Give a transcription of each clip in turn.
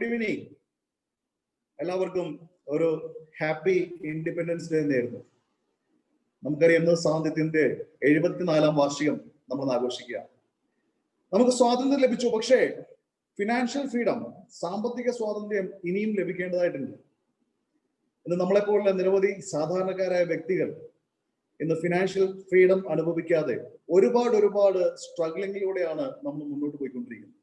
Good evening. എല്ലാവർക്കും ഒരു happy independence day നേരുന്നു. നമുക്കറിയാം സ്വാതന്ത്ര്യത്തിന്റെ 74-ാം വാർഷികം നമ്മൾ ആഘോഷിക്കുക. നമുക്ക് സ്വാതന്ത്ര്യം ലഭിച്ചു, പക്ഷേ ഫിനാൻഷ്യൽ ഫ്രീഡം, സാമ്പത്തിക സ്വാതന്ത്ര്യം ഇനിയും ലഭിക്കേണ്ടതായിട്ടുണ്ട്. ഇന്ന് നമ്മളെപ്പോലുള്ള നിരവധി സാധാരണക്കാരായ വ്യക്തികൾ ഇന്ന് ഫിനാൻഷ്യൽ ഫ്രീഡം അനുഭവിക്കാതെ ഒരുപാട് സ്ട്രഗ്ലിങ്ങിലൂടെയാണ് നമ്മൾ മുന്നോട്ട് പോയിക്കൊണ്ടിരിക്കുന്നത്.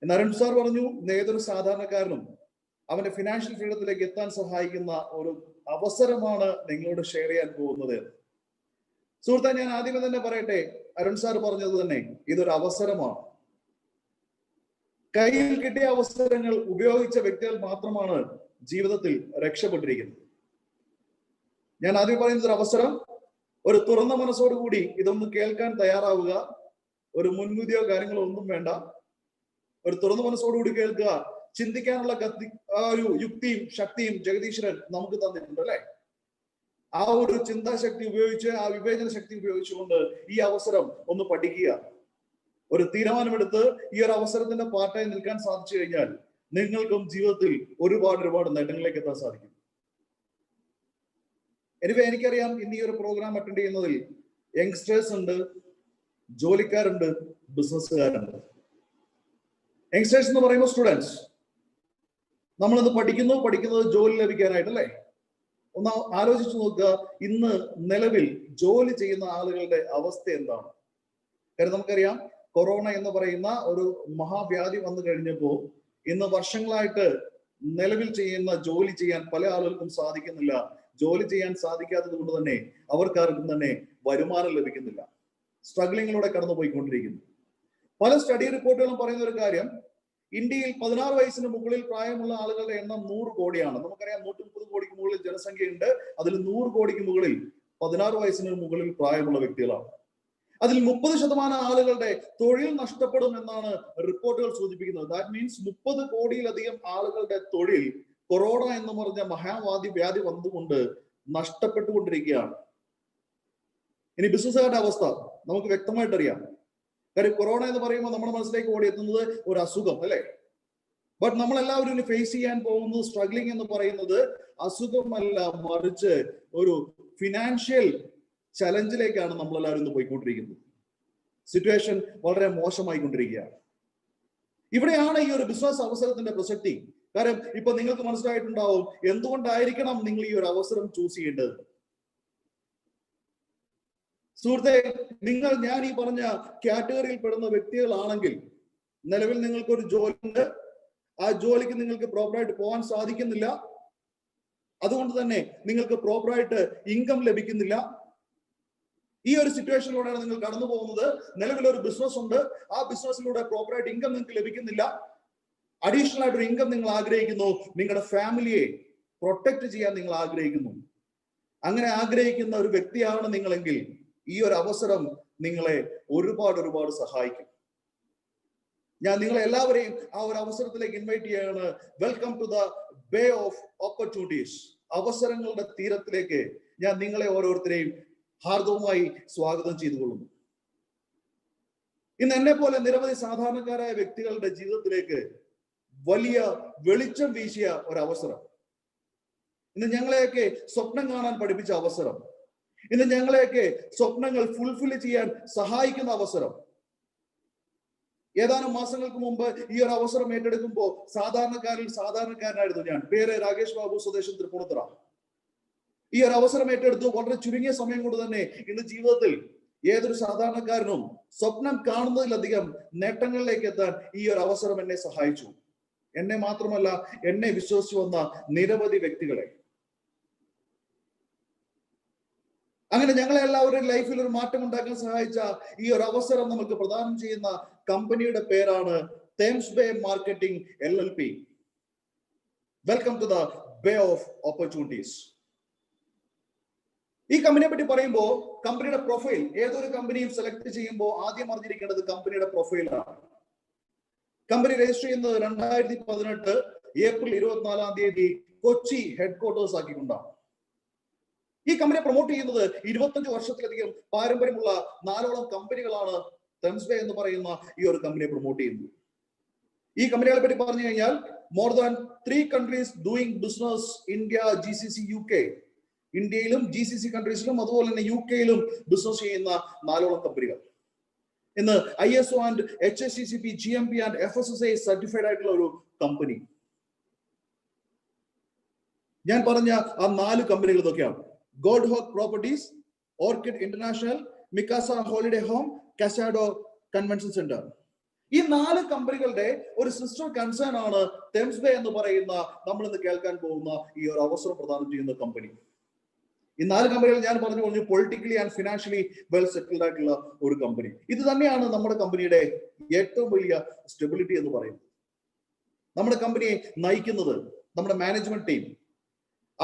എന്ന് അരുൺ സാർ പറഞ്ഞു, ഏതൊരു സാധാരണക്കാരനും അവന്റെ ഫിനാൻഷ്യൽ ഫ്രീഡത്തിലേക്ക് എത്താൻ സഹായിക്കുന്ന ഒരു അവസരമാണ് നിങ്ങളോട് ഷെയർ ചെയ്യാൻ പോകുന്നത്. സുഹൃത്തെ, ഞാൻ ആദ്യമേ തന്നെ പറയട്ടെ, അരുൺ സാർ പറഞ്ഞത് തന്നെ ഇതൊരു അവസരമാണ്. കയ്യിൽ കിട്ടിയ അവസരങ്ങൾ ഉപയോഗിച്ച വ്യക്തികൾ മാത്രമാണ് ജീവിതത്തിൽ രക്ഷപ്പെട്ടിരിക്കുന്നത്. ഞാൻ ആദ്യം പറയുന്നത് ഒരു അവസരം, ഒരു തുറന്ന മനസ്സോടുകൂടി ഇതൊന്ന് കേൾക്കാൻ തയ്യാറാവുക. ഒരു മുൻവിധിയോ കാര്യങ്ങളോ ഒന്നും വേണ്ട. ഒരു തുറന്ന മനസ്സോടുകൂടി കേൾക്കുക. ചിന്തിക്കാനുള്ള ഒരു യുക്തിയും ശക്തിയും ജഗദീശ്വരൻ നമുക്ക് തന്നിട്ടുണ്ട്, അല്ലെ? ആ ഒരു ചിന്താശക്തി ഉപയോഗിച്ച്, ആ വിവേചന ശക്തി ഉപയോഗിച്ചുകൊണ്ട് ഈ അവസരം ഒന്ന് പഠിക്കുക. ഒരു തീരുമാനമെടുത്ത് ഈ ഒരു അവസരത്തിന്റെ പാർട്ടായി നിൽക്കാൻ സാധിച്ചു കഴിഞ്ഞാൽ നിങ്ങൾക്കും ജീവിതത്തിൽ ഒരുപാട് നേട്ടങ്ങളിലേക്ക് എത്താൻ സാധിക്കും. എനിക്കറിയാം, ഇന്ന് ഈ ഒരു പ്രോഗ്രാം അറ്റൻഡ് ചെയ്യുന്നതിൽ യങ്സ്റ്റേഴ്സ് ഉണ്ട്, ജോലിക്കാരുണ്ട്, ബിസിനസ്സുകാരുണ്ട്. യങ്സ്റ്റേഴ്സ് എന്ന് പറയുമ്പോൾ സ്റ്റുഡൻസ്. നമ്മളിന്ന് പഠിക്കുന്നത് ജോലി ലഭിക്കാനായിട്ട്, അല്ലേ? ഒന്ന് ആലോചിച്ചു നോക്കുക, ഇന്ന് നിലവിൽ ജോലി ചെയ്യുന്ന ആളുകളുടെ അവസ്ഥ എന്താണ്? കാരണം നമുക്കറിയാം, കൊറോണ എന്ന് പറയുന്ന ഒരു മഹാവ്യാധി വന്നു കഴിഞ്ഞപ്പോൾ ഇന്ന് വർഷങ്ങളായിട്ട് നിലവിൽ ചെയ്യുന്ന ജോലി ചെയ്യാൻ പല ആളുകൾക്കും സാധിക്കുന്നില്ല. ജോലി ചെയ്യാൻ സാധിക്കാത്തത് കൊണ്ട് തന്നെ അവർക്കാർക്കും തന്നെ വരുമാനം ലഭിക്കുന്നില്ല. സ്ട്രഗ്ലിങ്ങിലൂടെ കടന്നു പോയിക്കൊണ്ടിരിക്കുന്നു. പല സ്റ്റഡി റിപ്പോർട്ടുകളും പറയുന്ന ഒരു കാര്യം, ഇന്ത്യയിൽ 16 വയസ്സിന് മുകളിൽ പ്രായമുള്ള ആളുകളുടെ എണ്ണം 100 കോടിയാണ്. നമുക്കറിയാം, 130 കോടിക്ക് മുകളിൽ ജനസംഖ്യയുണ്ട്. അതിൽ 100 കോടിക്ക് മുകളിൽ 16 വയസ്സിന് മുകളിൽ പ്രായമുള്ള വ്യക്തികളാണ്. അതിൽ 30% ആളുകളുടെ തൊഴിൽ നഷ്ടപ്പെടും എന്നാണ് റിപ്പോർട്ടുകൾ സൂചിപ്പിക്കുന്നത്. ദാറ്റ് മീൻസ് 30 കോടിയിലധികം ആളുകളുടെ തൊഴിൽ കൊറോണ എന്ന് പറഞ്ഞ വ്യാധി വന്നുകൊണ്ട് നഷ്ടപ്പെട്ടുകൊണ്ടിരിക്കുകയാണ്. ഇനി ബിസിനസ്സുകാരുടെ അവസ്ഥ നമുക്ക് വ്യക്തമായിട്ടറിയാം. കാര്യം കൊറോണ എന്ന് പറയുമ്പോൾ നമ്മുടെ മനസ്സിലേക്ക് ഓടിയെത്തുന്നത് ഒരു അസുഖം, അല്ലെ? ബട്ട് നമ്മളെല്ലാവരും ഇനി ഫേസ് ചെയ്യാൻ പോകുന്നത്, സ്ട്രഗ്ലിംഗ് എന്ന് പറയുന്നത് അസുഖമല്ല, മറിച്ച് ഒരു ഫിനാൻഷ്യൽ ചലഞ്ചിലേക്കാണ് നമ്മളെല്ലാവരും ഇന്ന് പോയിക്കൊണ്ടിരിക്കുന്നത്. സിറ്റുവേഷൻ വളരെ മോശമായിക്കൊണ്ടിരിക്കുകയാണ്. ഇവിടെയാണ് ഈ ഒരു ബിസിനസ് അവസരത്തിന്റെ പ്രസക്തി. കാരണം ഇപ്പൊ നിങ്ങൾക്ക് മനസ്സിലായിട്ടുണ്ടാവും എന്തുകൊണ്ടായിരിക്കണം നിങ്ങൾ ഈ ഒരു അവസരം ചൂസ് ചെയ്യേണ്ടത്. സുഹൃത്തെ, ഞാൻ ഈ പറഞ്ഞ കാറ്റഗറിയിൽ പെടുന്ന വ്യക്തികളാണെങ്കിൽ നിലവിൽ നിങ്ങൾക്കൊരു ജോലി ഉണ്ട്, ആ ജോലിക്ക് നിങ്ങൾക്ക് പ്രോപ്പറായിട്ട് പോകാൻ സാധിക്കുന്നില്ല, അതുകൊണ്ട് തന്നെ നിങ്ങൾക്ക് പ്രോപ്പറായിട്ട് ഇൻകം ലഭിക്കുന്നില്ല. ഈ ഒരു സിറ്റുവേഷനിലൂടെയാണ് നിങ്ങൾ കടന്നു പോകുന്നത്. നിലവിൽ ഒരു ബിസിനസ് ഉണ്ട്, ആ ബിസിനസ്സിലൂടെ പ്രോപ്പറായിട്ട് ഇൻകം നിങ്ങൾക്ക് ലഭിക്കുന്നില്ല. അഡീഷണൽ ആയിട്ടൊരു ഇൻകം നിങ്ങൾ ആഗ്രഹിക്കുന്നു, നിങ്ങളുടെ ഫാമിലിയെ പ്രൊട്ടക്ട് ചെയ്യാൻ നിങ്ങൾ ആഗ്രഹിക്കുന്നു. അങ്ങനെ ആഗ്രഹിക്കുന്ന ഒരു വ്യക്തിയാണ് നിങ്ങളെങ്കിൽ ഈ ഒരു അവസരം നിങ്ങളെ ഒരുപാട് സഹായിക്കും. ഞാൻ നിങ്ങളെ എല്ലാവരെയും ആ ഒരു അവസരത്തിലേക്ക് ഇൻവൈറ്റ് ചെയ്യാണ്. Welcome to the bay of opportunities. അവസരങ്ങളുടെ തീരത്തിലേക്ക് ഞാൻ നിങ്ങളെ ഓരോരുത്തരെയും ഹാർദവുമായി സ്വാഗതം ചെയ്തുകൊള്ളുന്നു. ഇന്ന് എന്നെ പോലെ നിരവധി സാധാരണക്കാരായ വ്യക്തികളുടെ ജീവിതത്തിലേക്ക് വലിയ വെളിച്ചം വീശിയ ഒരവസരം, ഇന്ന് ഞങ്ങളെയൊക്കെ സ്വപ്നം കാണാൻ പഠിപ്പിച്ച അവസരം, ഇന്ന് ഞങ്ങളെയൊക്കെ സ്വപ്നങ്ങൾ ഫുൾഫിൽ ചെയ്യാൻ സഹായിക്കുന്ന അവസരം. ഏതാനും മാസങ്ങൾക്ക് മുമ്പ് ഈ ഒരു അവസരം ഏറ്റെടുക്കുമ്പോൾ സാധാരണക്കാരനായിരുന്നു ഞാൻ. പേര് രാകേഷ് ബാബു, സ്വദേശം തൃപ്പൂണിത്തുറ. ഈ ഒരു അവസരം ഏറ്റെടുത്തു. വളരെ ചുരുങ്ങിയ സമയം കൊണ്ട് തന്നെ ഇന്ന് ജീവിതത്തിൽ ഏതൊരു സാധാരണക്കാരനും സ്വപ്നം കാണുന്നതിലധികം നേട്ടങ്ങളിലേക്ക് എത്താൻ ഈ ഒരു അവസരം എന്നെ സഹായിച്ചു. എന്നെ മാത്രമല്ല, എന്നെ വിശ്വസിച്ചു വന്ന നിരവധി വ്യക്തികളെ. അങ്ങനെ ഞങ്ങളെ എല്ലാവരുടെയും ലൈഫിൽ ഒരു മാറ്റം ഉണ്ടാക്കാൻ സഹായിച്ച ഈ ഒരു അവസരം നമുക്ക് പ്രദാനം ചെയ്യുന്ന കമ്പനിയുടെ പേരാണ് Thames Bay marketing LLP. Welcome to the bay of opportunities. ഈ കമ്പനിയെ പറ്റി പറയുമ്പോൾ കമ്പനിയുടെ പ്രൊഫൈൽ, ഏതൊരു കമ്പനിയും സെലക്ട് ചെയ്യുമ്പോൾ ആദ്യം അറിഞ്ഞിരിക്കേണ്ടത് കമ്പനിയുടെ പ്രൊഫൈലാണ്. കമ്പനി രജിസ്റ്റർ ചെയ്യുന്നത് 2018 ഏപ്രിൽ 24-ാം തീയതി കൊച്ചി ഹെഡ്ക്വാർട്ടേഴ്സ് ആക്കിക്കൊണ്ടാണ്. ഈ കമ്പനിയെ പ്രൊമോട്ട് ചെയ്യുന്നത് 25 വർഷത്തിലധികം പാരമ്പര്യമുള്ള 4ഓളം കമ്പനികളാണ് തേംസ് ബേ എന്ന് പറയുന്ന ഈ ഒരു കമ്പനിയെ പ്രൊമോട്ട് ചെയ്യുന്നത്. ഈ കമ്പനികളെ പറ്റി പറഞ്ഞു കഴിഞ്ഞാൽ more than 3 countries doing business, India, GCC, UK. ഇന്ത്യയിലും GCC കൺട്രീസിലും അതുപോലെ തന്നെ UK-യിലും ബിസിനസ് ചെയ്യുന്ന 4ഓളം കമ്പനികൾ. ഇന്ന് ISO and HACCP, GMP and FSSAI certified ആയിട്ടുള്ള ഒരു കമ്പനി. ഞാൻ പറഞ്ഞ ആ 4 കമ്പനികൾ ഇതൊക്കെയാണ്: Gold Hawk properties, Orchid International, Mikasa Holiday Home, Casado Convention Centre. ഈ 4 കമ്പനികളുടെ ഒരു സിസ്റ്റർ കൺസേൺ ആണ് തെംസ് ബേ എന്ന് പറയുന്ന നമ്മൾ ഇന്ന് കേൾക്കാൻ പോകുന്ന ഈ ഒരു അവസരം പ്രദാനം ചെയ്യുന്ന കമ്പനി. ഈ 4 കമ്പനികൾ ഞാൻ പറഞ്ഞു politically and financially well settled ആയിട്ടുള്ള ഒരു കമ്പനി. ഇത് തന്നെയാണ് നമ്മുടെ കമ്പനിയുടെ ഏറ്റവും വലിയ സ്റ്റെബിലിറ്റി എന്ന് പറയുന്നത്. നമ്മുടെ കമ്പനിയെ നയിക്കുന്നത് നമ്മുടെ management team.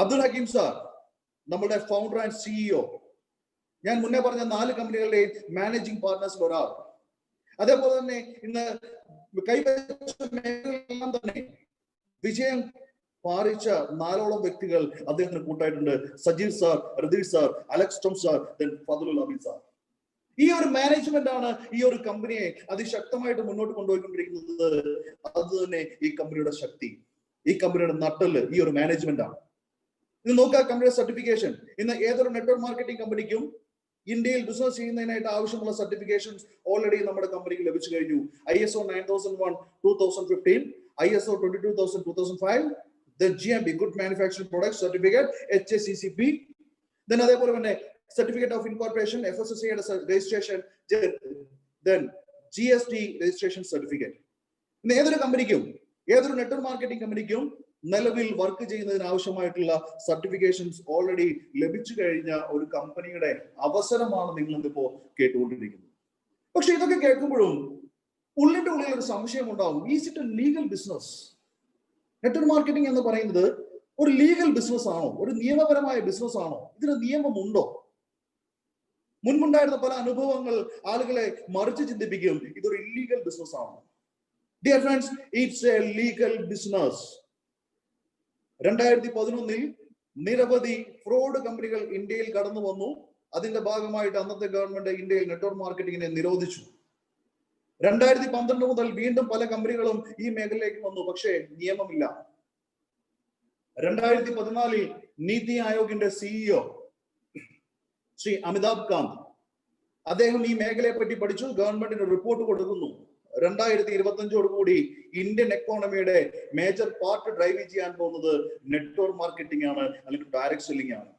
Abdul Hakeem sir നമ്മുടെ ഫൗണ്ടർ ആൻഡ് CEO. ഞാൻ മുന്നേ പറഞ്ഞ 4 കമ്പനികളുടെ മാനേജിംഗ് പാർട്ട്നേഴ്സിൽ ഒരാൾ. അതേപോലെ തന്നെ ഇന്ന് കൈവച്ച മേഖലയെല്ലാം തന്നെ വിജയം പാറിച്ച 4ഓളം വ്യക്തികൾ അദ്ദേഹത്തിന് കൂട്ടായിട്ടുണ്ട്. Sajeev sir, Ratheesh sir, Alex Tom sir, Fadlul Ameen sir. ഈ ഒരു മാനേജ്മെന്റ് ആണ് ഈ ഒരു കമ്പനിയെ അതിശക്തമായിട്ട് മുന്നോട്ട് കൊണ്ടുപോയിക്കൊണ്ടിരിക്കുന്നത്. അത് തന്നെ ഈ കമ്പനിയുടെ ശക്തി, ഈ കമ്പനിയുടെ നട്ടല് ഈ ഒരു മാനേജ്മെന്റ് ആണ്. ഇത് നോക്കുക, കമ്പനിയുടെ സർട്ടിഫിക്കേഷൻ. ഇന്ന് ഏതൊരു നെറ്റ്വർക്ക് മാർക്കറ്റിംഗ് കമ്പനിക്കും ഇന്ത്യയിൽ ബിസിനസ് ചെയ്യുന്നതിനായിട്ട് ആവശ്യമുള്ള സർട്ടിഫിക്കേഷൻസ് ഓൾറെഡി നമ്മുടെ കമ്പനിക്ക് ലഭിച്ചു കഴിഞ്ഞു. ISO 9001 2015, ISO 22000 2005, then GMP Good Manufacturing Products Certificate, HACCP, then അതേപോലെ തന്നെ Certificate of Incorporation, FSSAI registration, then GST registration certificate. ഇന്ന് ഏതൊരു കമ്പനിക്കും, ഏതൊരു നെറ്റ്വർക്ക് മാർക്കറ്റിംഗ് കമ്പനിക്കും നിലവിൽ വർക്ക് ചെയ്യുന്നതിന് ആവശ്യമായിട്ടുള്ള സർട്ടിഫിക്കേഷൻസ് ഓൾറെഡി ലഭിച്ചു കഴിഞ്ഞ ഒരു കമ്പനിയുടെ അവസരമാണ് നിങ്ങൾ ഇന്നിപ്പോ കേട്ടുകൊണ്ടിരിക്കുന്നത്. പക്ഷെ ഇതൊക്കെ കേൾക്കുമ്പോഴും ഉള്ളിന്റെ ഉള്ളിൽ ഒരു സംശയം ഉണ്ടാവും. Is it A legal business? Network marketing എന്ന് പറയുന്നത് ഒരു ലീഗൽ ബിസിനസ് ആണോ? ഒരു നിയമപരമായ ബിസിനസ് ആണോ? ഇതിന് നിയമമുണ്ടോ? മുൻപുണ്ടായിരുന്ന പല അനുഭവങ്ങൾ ആളുകളെ മറിച്ച് ചിന്തിപ്പിക്കും. ഇതൊരു ഇല്ലീഗൽ ബിസിനസ് ആണോ? Dear friends, it's A legal business. 2011 നിരവധി ഫ്രോഡ് കമ്പനികൾ ഇന്ത്യയിൽ കടന്നു വന്നു. അതിന്റെ ഭാഗമായിട്ട് അന്നത്തെ ഗവൺമെന്റ് ഇന്ത്യയിൽ നെറ്റ്വർക്ക് മാർക്കറ്റിംഗിനെ നിരോധിച്ചു. 2012 മുതൽ വീണ്ടും പല കമ്പനികളും ഈ മേഖലയിലേക്ക് വന്നു, പക്ഷേ നിയമമില്ല. 2014 നീതി ആയോഗിന്റെ CEO ശ്രീ അമിതാഭ് കാന്ത്, അദ്ദേഹം ഈ മേഖലയെ പറ്റി പഠിച്ചു, ഗവൺമെന്റിന് റിപ്പോർട്ട് കൊടുക്കുന്നു. 2025 ഇന്ത്യൻ എക്കോണമിയുടെ മേജർ പാർട്ട് ഡ്രൈവ് ചെയ്യാൻ പോകുന്നത് നെറ്റ്വർക്ക് മാർക്കറ്റിംഗ് ആണ്, അല്ലെങ്കിൽ ഡയറക്ട് സെല്ലിംഗ് ആണ്.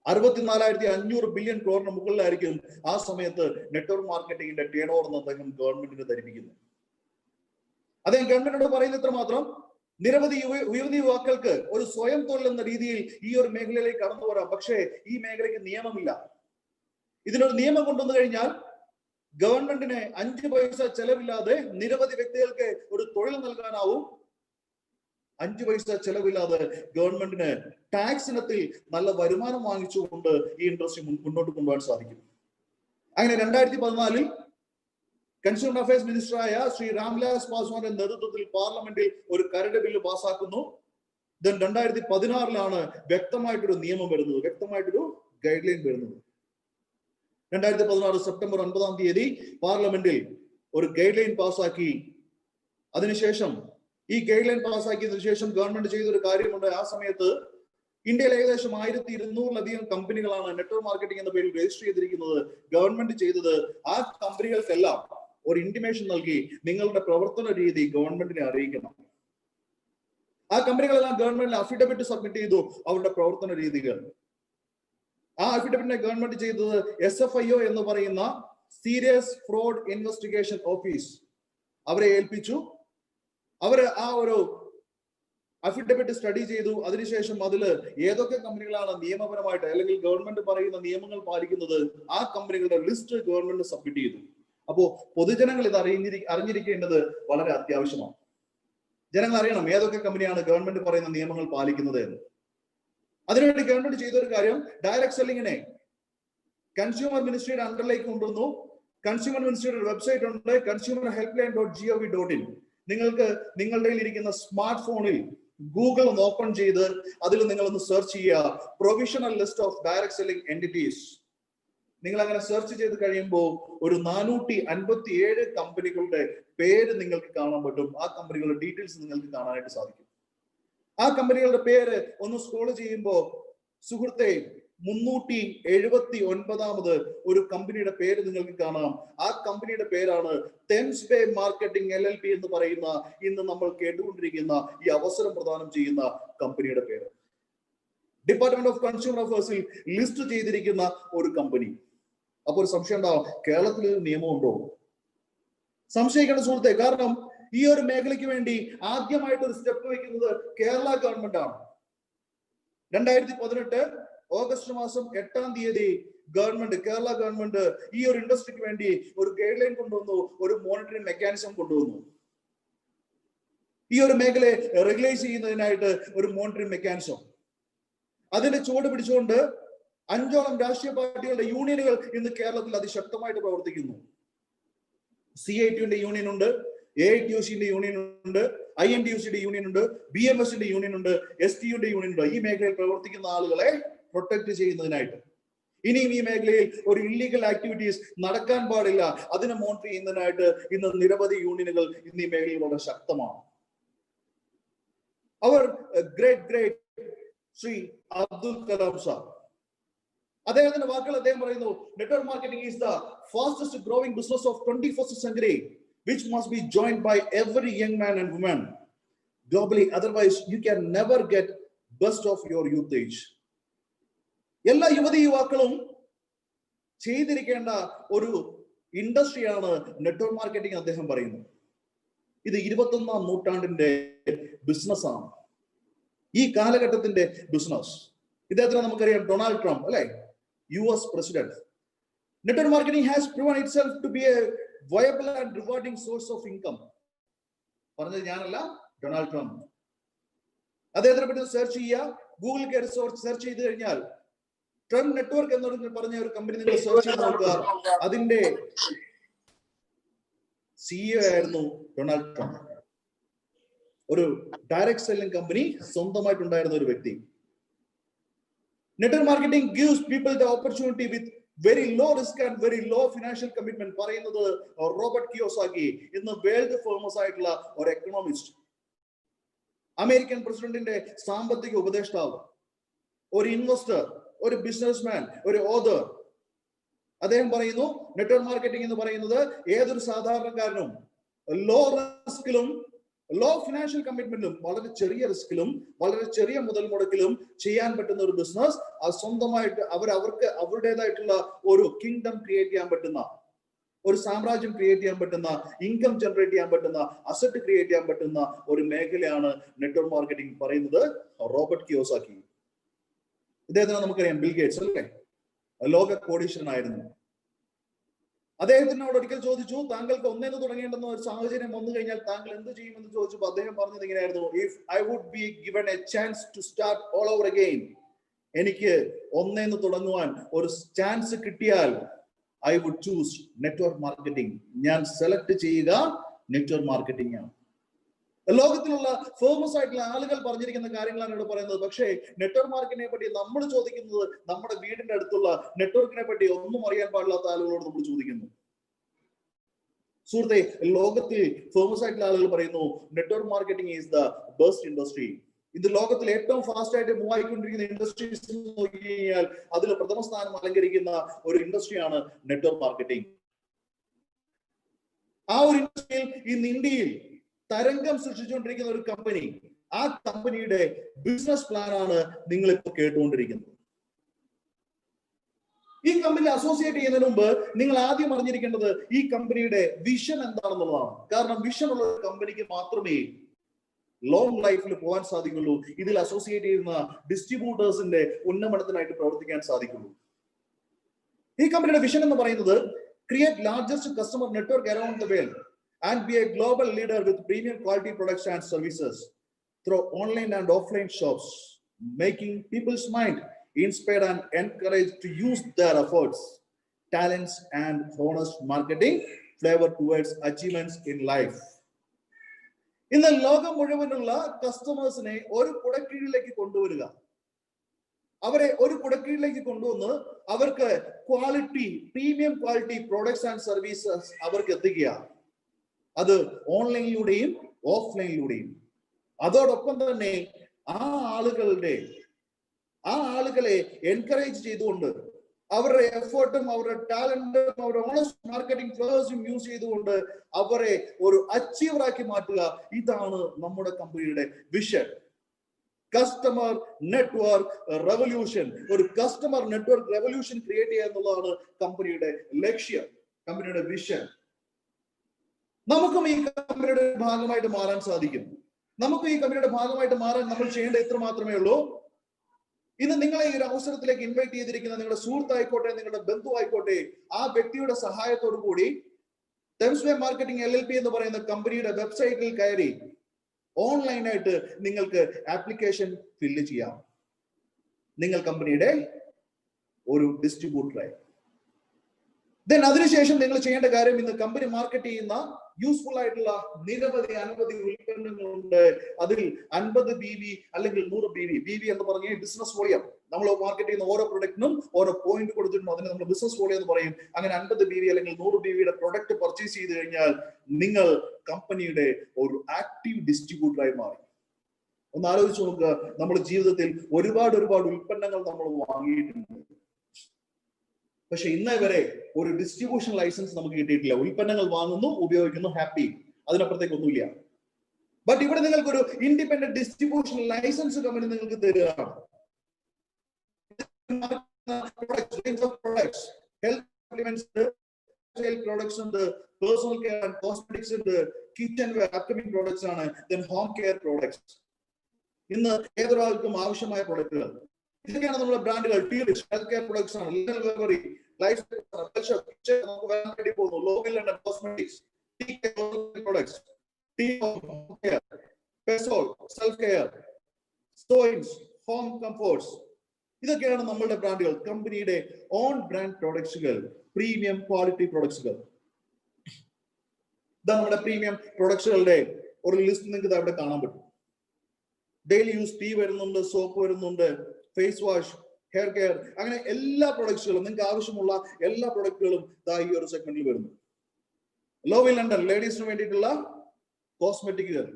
64,500 ബില്യൺ ക്രോറിന് മുകളിലായിരിക്കും ആ സമയത്ത് നെറ്റ്വർക്ക് മാർക്കറ്റിംഗിന്റെ ടേൺ ഓവർ എന്ന് അദ്ദേഹം ഗവൺമെന്റിന് ധരിപ്പിക്കുന്നു. അദ്ദേഹം ഗവൺമെന്റിനോട് പറയുന്നത് ഇത്ര മാത്രം: നിരവധി യുവാക്കൾക്ക് ഒരു സ്വയം തൊഴിൽ എന്ന രീതിയിൽ ഈ ഒരു മേഖലയിലേക്ക് കടന്നു വരാം, പക്ഷേ ഈ മേഖലയ്ക്ക് നിയമമില്ല. ഇതിനൊരു നിയമം കൊണ്ടുവന്നു കഴിഞ്ഞാൽ ഗവൺമെന്റിന് 5 പൈസ ചെലവില്ലാതെ നിരവധി വ്യക്തികൾക്ക് ഒരു തൊഴിൽ നൽകാനാവും. 5 പൈസ ചെലവില്ലാതെ ഗവൺമെന്റിന് ടാക്സ് ഇനത്തിൽ നല്ല വരുമാനം വാങ്ങിച്ചുകൊണ്ട് ഈ ഇൻഡസ്ട്രി മുന്നോട്ട് കൊണ്ടുപോകാൻ സാധിക്കും. അങ്ങനെ 2014 കൺസ്യൂമർ അഫയേഴ്സ് മിനിസ്റ്ററായ ശ്രീ രാംവിലാസ് പാസ്വാന്റെ നേതൃത്വത്തിൽ പാർലമെന്റിൽ ഒരു കരട് ബില്ല് പാസ്സാക്കുന്നു. 2016 വ്യക്തമായിട്ടൊരു നിയമം വരുന്നത്, വ്യക്തമായിട്ടൊരു ഗൈഡ് ലൈൻ വരുന്നത്. 2016 സെപ്റ്റംബർ 9 പാർലമെന്റിൽ ഒരു ഗൈഡ് ലൈൻ പാസ്സാക്കി. അതിനുശേഷം ഈ ഗൈഡ് ലൈൻ പാസ്സാക്കിയതിനു ശേഷം ഗവൺമെന്റ് ചെയ്തൊരു കാര്യമുണ്ട്. ആ സമയത്ത് ഇന്ത്യയിൽ ഏകദേശം 1200-ലധികം കമ്പനികളാണ് നെറ്റ്വർക്ക് മാർക്കറ്റിംഗ് എന്ന പേരിൽ രജിസ്റ്റർ ചെയ്തിരിക്കുന്നത്. ഗവൺമെന്റ് ചെയ്തത് ആ കമ്പനികൾക്കെല്ലാം ഒരു ഇന്റിമേഷൻ നൽകി, നിങ്ങളുടെ പ്രവർത്തന രീതി ഗവൺമെന്റിനെ അറിയിക്കണം. ആ കമ്പനികളെല്ലാം ഗവൺമെന്റിന് അഫിഡവിറ്റ് സബ്മിറ്റ് ചെയ്തു അവരുടെ പ്രവർത്തന രീതികൾ. ആ അഫിഡവിറ്റിനെ ഗവൺമെന്റ് ചെയ്തത് SFIO എന്ന് പറയുന്ന സീരിയസ് ഫ്രോഡ് ഇൻവെസ്റ്റിഗേഷൻ ഓഫീസ് അവരെ ഏൽപ്പിച്ചു. അവര് ആ ഒരു അഫിഡവിറ്റ് സ്റ്റഡി ചെയ്തു. അതിനുശേഷം അതില് ഏതൊക്കെ കമ്പനികളാണ് നിയമപരമായിട്ട് അല്ലെങ്കിൽ ഗവൺമെന്റ് പറയുന്ന നിയമങ്ങൾ പാലിക്കുന്നത്, ആ കമ്പനികളുടെ ലിസ്റ്റ് ഗവൺമെന്റ് സബ്മിറ്റ് ചെയ്തു. അപ്പോ പൊതുജനങ്ങൾ ഇത് അറിഞ്ഞിരിക്കേണ്ടത് വളരെ അത്യാവശ്യമാണ്. ജനങ്ങൾ അറിയണം ഏതൊക്കെ കമ്പനിയാണ് ഗവൺമെന്റ് പറയുന്ന നിയമങ്ങൾ പാലിക്കുന്നത് എന്ന്. അതിനുവേണ്ടി ഗവൺമെന്റ് ചെയ്തൊരു കാര്യം, ഡയറക്ട് സെല്ലിങ്ങിനെ കൺസ്യൂമർ മിനിസ്ട്രിയുടെ അണ്ടറിലേക്ക് കൊണ്ടുവന്നു. കൺസ്യൂമർ മിനിസ്ട്രിയുടെ വെബ്സൈറ്റ് ഉണ്ട്, consumerhelpline.gov.in. നിങ്ങൾക്ക് നിങ്ങളുടെ ഇരിക്കുന്ന സ്മാർട്ട് ഫോണിൽ ഗൂഗിൾ ഒന്ന് ഓപ്പൺ ചെയ്ത് അതിൽ നിങ്ങൾ ഒന്ന് സെർച്ച് ചെയ്യുക, provisional list of direct selling entities. നിങ്ങൾ അങ്ങനെ സെർച്ച് ചെയ്ത് കഴിയുമ്പോൾ ഒരു 457 കമ്പനികളുടെ പേര് നിങ്ങൾക്ക് കാണാൻ പറ്റും. ആ കമ്പനികളുടെ ഡീറ്റെയിൽസ് നിങ്ങൾക്ക് കാണാനായിട്ട് സാധിക്കും. ആ കമ്പനികളുടെ പേര് ഒന്ന് സ്ക്രോൾ ചെയ്യുമ്പോൾ സുഹൃത്തെ 379ാമത് ഒരു കമ്പനിയുടെ പേര് നിങ്ങൾക്ക് കാണാം. ആ കമ്പനിയുടെ പേരാണ് തെംസ് ബേ മാർക്കറ്റിംഗ് LLP എന്ന് പറയുന്ന ഇന്ന് നമ്മൾ കേട്ടുകൊണ്ടിരിക്കുന്ന ഈ അവസരം പ്രദാനം ചെയ്യുന്ന കമ്പനിയുടെ പേര്. ഡിപ്പാർട്ട്മെന്റ് ഓഫ് കൺസ്യൂമർ അഫയേഴ്സിൽ ലിസ്റ്റ് ചെയ്തിരിക്കുന്ന ഒരു കമ്പനി. അപ്പൊ ഒരു സംശയം ഉണ്ടാവും, കേരളത്തിൽ നിയമമുണ്ടോ? സംശയിക്കേണ്ട സുഹൃത്തെ, കാരണം ഈ ഒരു മേഖലയ്ക്ക് വേണ്ടി ആദ്യമായിട്ട് ഒരു സ്റ്റെപ്പ് വയ്ക്കുന്നത് കേരള ഗവൺമെന്റ് ആണ്. 2018 ഓഗസ്റ്റ് മാസം 8-ാം തീയതി കേരള ഗവൺമെന്റ് ഈ ഒരു ഇൻഡസ്ട്രിക്ക് വേണ്ടി ഒരു ഗൈഡ് ലൈൻ കൊണ്ടുവന്നു, ഒരു മോണിറ്ററിംഗ് മെക്കാനിസം കൊണ്ടുവന്നു. ഈ ഒരു മേഖലയെ റെഗുലേറ്റ് ചെയ്യുന്നതിനായിട്ട് ഒരു മോണിറ്ററിംഗ് മെക്കാനിസം. അതിന്റെ ചുവട് പിടിച്ചുകൊണ്ട് 5ഓളം രാഷ്ട്രീയ പാർട്ടികളുടെ യൂണിയനുകൾ ഇന്ന് കേരളത്തിൽ അതിശക്തമായിട്ട് പ്രവർത്തിക്കുന്നു. CITUവിന്റെ യൂണിയൻ ഉണ്ട്, AITUCന്റെ യൂണിയൻ ഉണ്ട്, INTUCയുടെ യൂണിയൻ ഉണ്ട്, BMSന്റെ യൂണിയൻ ഉണ്ട്, STUന്റെ യൂണിയൻ ഉണ്ട്. ഈ മേഖലയിൽ പ്രവർത്തിക്കുന്ന ആളുകളെ പ്രൊട്ടക്ട് ചെയ്യുന്നതിനായിട്ട്. ഇനിയും ഈ മേഖലയിൽ ഒരു ഇല്ലീഗൽ ആക്ടിവിറ്റീസ് നടക്കാൻ പാടില്ല, അതിനെ മോണിറ്റർ ചെയ്യുന്നതിനായിട്ട് ഇന്ന് നിരവധി യൂണിയനുകൾ ഇന്ന് ഈ മേഖലയിൽ വളരെ ശക്തമാണ്. അവർ ഗ്രേറ്റ് ശ്രീ അബ്ദുൽ കലാം സാർ, അദ്ദേഹത്തിന്റെ വാക്കുകൾ അദ്ദേഹം പറയുന്നു, network marketing is the fastest growing business of 21st century which must be joined by every young man and woman globally, otherwise you can never get best of your youth age. എല്ലാ യുവതി യുവാക്കളും ചെയ്തിരിക്കേണ്ട ഒരു ഇൻഡസ്ട്രിയാണ് network marketing അദ്ദേഹം പറയുന്നു. ഇത് 21ാം നൂറ്റാണ്ടിന്റെ ബിസിനസ്സാണ്, ഈ കാലഘട്ടത്തിന്റെ ബിസിനസ്. ഇദ്ദേഹത്തിന് നമുക്കറിയാം, ഡൊണാൾഡ് ട്രംപ് അല്ലെ, US president. Network marketing has proven itself to be a viable and rewarding source of income. പറഞ്ഞത് ഞാനല്ല, ഡൊണാൾഡ് ട്രംപ്. അദ്ദേഹത്തിനെ പറ്റി സെർച്ച് ചെയ്യുക, ഗൂഗിൾ കയറി സെർച്ച് ചെയ്ത് കഴിഞ്ഞാൽ ട്രംപ് നെറ്റ്വർക്ക് എന്ന് പറഞ്ഞ ഒരു കമ്പനി നിങ്ങൾ സെർച്ച് ചെയ്ത് നോക്കുക, അതിന്റെ CEO ആയിരുന്നു ഡൊണാൾഡ് ട്രംപ്. ഒരു ഡയറക്ട് സെല്ലിംഗ് കമ്പനി സ്വന്തമായിട്ടുണ്ടായിരുന്ന ഒരു വ്യക്തി. Network marketing gives people the opportunity with very low risk and very low financial commitment. പറയുന്നത് റോബർട്ട് കിയോസാക്കി, ഇന്ന് വേൾഡ് ഫേമസ് ആയിട്ടുള്ള ഒരു എക്കണോമിസ്റ്റ്, അമേരിക്കൻ പ്രസിഡന്റിന്റെ സാമ്പത്തിക ഉപദേഷ്ടാവ്, ഒരു ഇൻവെസ്റ്റർ, ഒരു ബിസിനസ്മാൻ, ഒരു ഓതർ. അദ്ദേഹം പറയുന്നു, നെറ്റ്വർക്ക് മാർക്കറ്റിംഗ് എന്ന് പറയുന്നത് ഏതൊരു സാധാരണക്കാരനും ലോ റിസ്കിലും ലോ ഫിനാൻഷ്യൽ കമ്മിറ്റ്മെന്റും, വളരെ ചെറിയ റിസ്കിലും വളരെ ചെറിയ മുതൽ മുടക്കിലും ചെയ്യാൻ പറ്റുന്ന ഒരു ബിസിനസ്. അത് സ്വന്തമായിട്ട് അവർക്ക് അവരുടേതായിട്ടുള്ള ഒരു കിങ്ഡം ക്രിയേറ്റ് ചെയ്യാൻ പറ്റുന്ന, ഒരു സാമ്രാജ്യം ക്രിയേറ്റ് ചെയ്യാൻ പറ്റുന്ന, ഇൻകം ജനറേറ്റ് ചെയ്യാൻ പറ്റുന്ന, അസറ്റ് ക്രിയേറ്റ് ചെയ്യാൻ പറ്റുന്ന ഒരു മേഖലയാണ് നെറ്റ്വർക്ക് മാർക്കറ്റിംഗ് പറയുന്നത് റോബർട്ട് കിയോസാക്കി. ഇദ്ദേഹത്തിന് നമുക്കറിയാം, ബിൽ ഗേറ്റ്സ് അല്ലേ, ലോക കോടീശ്വരനായിരുന്നു. അദ്ദേഹത്തിനോട് ഒരിക്കൽ ചോദിച്ചു, താങ്കൾക്ക് ഒന്നേന്ന് തുടങ്ങേണ്ടുന്ന ഒരു സാഹചര്യം വന്നു കഴിഞ്ഞാൽ താങ്കൾ എന്ത് ചെയ്യുമെന്ന് ചോദിച്ചപ്പോൾ അദ്ദേഹം പറഞ്ഞത് ഇങ്ങനെയായിരുന്നു, if I would be given a chance to start all over again, എനിക്ക് ഒന്നേന്ന് തുടങ്ങുവാൻ ഒരു ചാൻസ് കിട്ടിയാൽ I would choose network marketing. ഞാൻ സെലക്ട് ചെയ്യുക നെറ്റ്വർക്ക് മാർക്കറ്റിംഗ് ആണ്. ലോകത്തിലുള്ള ഫേമസ് ആയിട്ടുള്ള ആളുകൾ പറഞ്ഞിരിക്കുന്ന കാര്യങ്ങളാണ് ഇവിടെ പറയുന്നത്. പക്ഷേ നെറ്റ്വർക്ക് മാർക്കറ്റിനെ പറ്റി നമ്മൾ ചോദിക്കുന്നത് നമ്മുടെ വീടിന്റെ അടുത്തുള്ള നെറ്റ്വർക്കിനെ പറ്റി ഒന്നും അറിയാൻ പാടില്ലാത്ത ആളുകളോട് നമ്മൾ ചോദിക്കുന്നു. സുഹൃത്തെ, ലോകത്തിൽ ഫേമസ് ആയിട്ടുള്ള ആളുകൾ പറയുന്നു network marketing is the best industry. ഇത് ലോകത്തിൽ ഏറ്റവും ഫാസ്റ്റ് ആയിട്ട് മൂവ് ആയിക്കൊണ്ടിരിക്കുന്ന ഇൻഡസ്ട്രീസ് നോക്കി കഴിഞ്ഞാൽ അതിൽ പ്രഥമ സ്ഥാനം അലങ്കരിക്കുന്ന ഒരു ഇൻഡസ്ട്രിയാണ് നെറ്റ്വർക്ക് മാർക്കറ്റിംഗ്. ആ ഒരു ഇൻഡസ്ട്രിയിൽ ഇന്ന് ഇന്ത്യയിൽ തരംഗം സൃഷ്ടിച്ചുകൊണ്ടിരിക്കുന്ന ഒരു കമ്പനി, ആ കമ്പനിയുടെ ബിസിനസ് പ്ലാൻ ആണ് നിങ്ങൾ ഇപ്പോൾ കേട്ടുകൊണ്ടിരിക്കുന്നത്. ഈ കമ്പനി അസോസിയേറ്റ് ചെയ്യുന്നതിന് മുമ്പ് നിങ്ങൾ ആദ്യം അറിഞ്ഞിരിക്കേണ്ടത് ഈ കമ്പനിയുടെ വിഷൻ എന്താണെന്നുള്ളതാണ്. കാരണം വിഷൻ ഉള്ള കമ്പനിക്ക് മാത്രമേ ലോങ് ലൈഫിൽ പോകാൻ സാധിക്കുള്ളൂ. ഇതിൽ അസോസിയേറ്റ് ചെയ്യുന്ന ഡിസ്ട്രിബ്യൂട്ടേഴ്സിന്റെ ഉന്നമനത്തിനായിട്ട് പ്രവർത്തിക്കാൻ സാധിക്കുള്ളൂ. ഈ കമ്പനിയുടെ വിഷൻ എന്ന് പറയുന്നത് create largest customer network around the world and be a global leader with premium quality products and services through online and offline shops, making people's mind inspired and encouraged to use their efforts, talents and honest marketing flavor towards achievements in life. ഇന്ന് ലോകം മുഴുവനുള്ള കസ്റ്റമേഴ്സിനെ ഒരു കുടക്കീഴിലേക്ക് കൊണ്ടുവരിക, അവരെ ഒരു കുടക്കീഴിലേക്ക് കൊണ്ടുവന്ന് അവർക്ക് premium quality products and services അവർക്ക് എത്തിക്കുക. അത് ഓൺലൈനിലൂടെയും ഓഫ്ലൈനിലൂടെയും. അതോടൊപ്പം തന്നെ ആ ആളുകളെ എൻകറേജ് ചെയ്തുകൊണ്ട് അവരുടെ എഫേർട്ടും അവരുടെ ടാലന്റും അവരുടെ ഓണസ്റ്റ് മാർക്കറ്റിംഗ് ഫ്ലോസും യൂസ് ചെയ്തുകൊണ്ട് അവരെ ഒരു അച്ചീവറാക്കി മാറ്റുക. ഇതാണ് നമ്മുടെ കമ്പനിയുടെ വിഷൻ. Customer network revolution. ഒരു കസ്റ്റമർ നെറ്റ്വർക്ക് റെവല്യൂഷൻ ക്രിയേറ്റ് ചെയ്യുക എന്നുള്ളതാണ് കമ്പനിയുടെ ലക്ഷ്യം, കമ്പനിയുടെ വിഷൻ. നമുക്കും ഈ കമ്പനിയുടെ ഭാഗമായിട്ട് മാറാൻ സാധിക്കും. നമുക്ക് ഈ കമ്പനിയുടെ ഭാഗമായിട്ട് മാറാൻ നമ്മൾ ചെയ്യേണ്ട ഇത്ര മാത്രമേ ഉള്ളൂ. ഇന്ന് നിങ്ങളെ ഈ ഒരു അവസരത്തിലേക്ക് ഇൻവൈറ്റ് ചെയ്തിരിക്കുന്ന നിങ്ങളുടെ സുഹൃത്തായിക്കോട്ടെ, നിങ്ങളുടെ ബന്ധു ആയിക്കോട്ടെ, ആ വ്യക്തിയുടെ സഹായത്തോടു കൂടി തെംസ്വേ മാർക്കറ്റിംഗ് LLP എന്ന് പറയുന്ന കമ്പനിയുടെ വെബ്സൈറ്റിൽ കയറി ഓൺലൈനായിട്ട് നിങ്ങൾക്ക് ആപ്ലിക്കേഷൻ ഫില്ല് ചെയ്യാം. നിങ്ങൾ കമ്പനിയുടെ ഒരു ഡിസ്ട്രിബ്യൂട്ടറായി. ദെൻ അതിനുശേഷം നിങ്ങൾ ചെയ്യേണ്ട കാര്യം, ഇന്ന് കമ്പനി മാർക്കറ്റ് ചെയ്യുന്ന യൂസ്ഫുൾ ആയിട്ടുള്ള അനവധി ഉൽപ്പന്നങ്ങളുണ്ട്. അതിൽ 50 BV അല്ലെങ്കിൽ 100 BV എന്ന് പറഞ്ഞ ബിസിനസ് വോളിയം. നമ്മൾ മാർക്കറ്റ് ചെയ്യുന്ന ഓരോ പ്രൊഡക്റ്റിനും ഓരോ പോയിന്റ് കൊടുത്തിട്ടുണ്ട്. അതിന് നമ്മൾ ബിസിനസ് വോളിയം എന്ന് പറയും. അങ്ങനെ 50 BV അല്ലെങ്കിൽ 100 BVയുടെ പ്രൊഡക്റ്റ് പർച്ചേസ് ചെയ്ത് കഴിഞ്ഞാൽ നിങ്ങൾ കമ്പനിയുടെ ഒരു ആക്റ്റീവ് ഡിസ്ട്രിബ്യൂട്ടറായി മാറി. ഒന്ന് ആലോചിച്ച് നോക്കുക, നമ്മുടെ ജീവിതത്തിൽ ഒരുപാട് ഉൽപ്പന്നങ്ങൾ നമ്മൾ വാങ്ങിയിട്ടുണ്ട്. പക്ഷെ ഇന്നേ വരെ ഒരു ഡിസ്ട്രിബ്യൂഷൻ ലൈസൻസ് നമുക്ക് കിട്ടിയിട്ടില്ല. ഉൽപ്പന്നങ്ങൾ വാങ്ങുന്നു, ഉപയോഗിക്കുന്നു, ഹാപ്പി, അതിനപ്പുറത്തേക്ക് ഒന്നുമില്ല. ബട്ട് ഇവിടെ നിങ്ങൾക്ക് ഒരു ഇൻഡിപെൻഡന്റ് ഡിസ്ട്രിബ്യൂഷൻ ലൈസൻസ് കമ്പനി നിങ്ങൾക്ക് തരികയാണ്. പ്രോഡക്ട്സ് ഉണ്ട്, പേഴ്സണൽ കെയർ ആൻഡ് കോസ്മെറ്റിക്സ് ഉണ്ട്, കിച്ചൺ വെയർ അപ്കമിംഗ് പ്രോഡക്ട്സ് ആണ്, ദെൻ ഹോം കെയർ പ്രോഡക്ട്സ്. ഇന്ന് ഏതൊരാൾക്കും ആവശ്യമായ പ്രൊഡക്റ്റുകൾ, ഇതൊക്കെയാണ് നമ്മുടെ ബ്രാൻഡുകൾ. ഹെൽത്ത് കെയർ പ്രൊഡക്ട്സ് ആണ്, ലൈഫ് നമുക്ക് വരാൻ വേണ്ടി പോകുന്നു. ലോഗിൽ cosmetics, products, Pesol, self-care, Stoins, home comforts. ഇതൊക്കെയാണ് നമ്മളുടെ ബ്രാൻഡുകൾ, കമ്പനിയുടെ ഓൺ ബ്രാൻഡ് പ്രൊഡക്ട്സുകൾ, പ്രീമിയം ക്വാളിറ്റി പ്രൊഡക്ട്സുകൾ. ഇതാ നമ്മുടെ പ്രീമിയം പ്രൊഡക്ട്സുകളുടെ ഒരു ലിസ്റ്റ് നിങ്ങൾക്ക് അവിടെ കാണാൻ പറ്റും. ഡെയിലി യൂസ് ടീ വരുന്നുണ്ട്, സോപ്പ് വരുന്നുണ്ട്, ഫേസ് വാഷ്, ഹെയർ കെയർ, അങ്ങനെ എല്ലാ പ്രൊഡക്ട്സുകളും, നിങ്ങൾക്ക് ആവശ്യമുള്ള എല്ലാ പ്രൊഡക്റ്റുകളും ഈ ഒരു സെഗ്മെന്റിൽ വരുന്നു. ലോവിൽ ലണ്ടൻ ലേഡീസിന് വേണ്ടിയിട്ടുള്ള കോസ്മെറ്റിക്കുകൾ,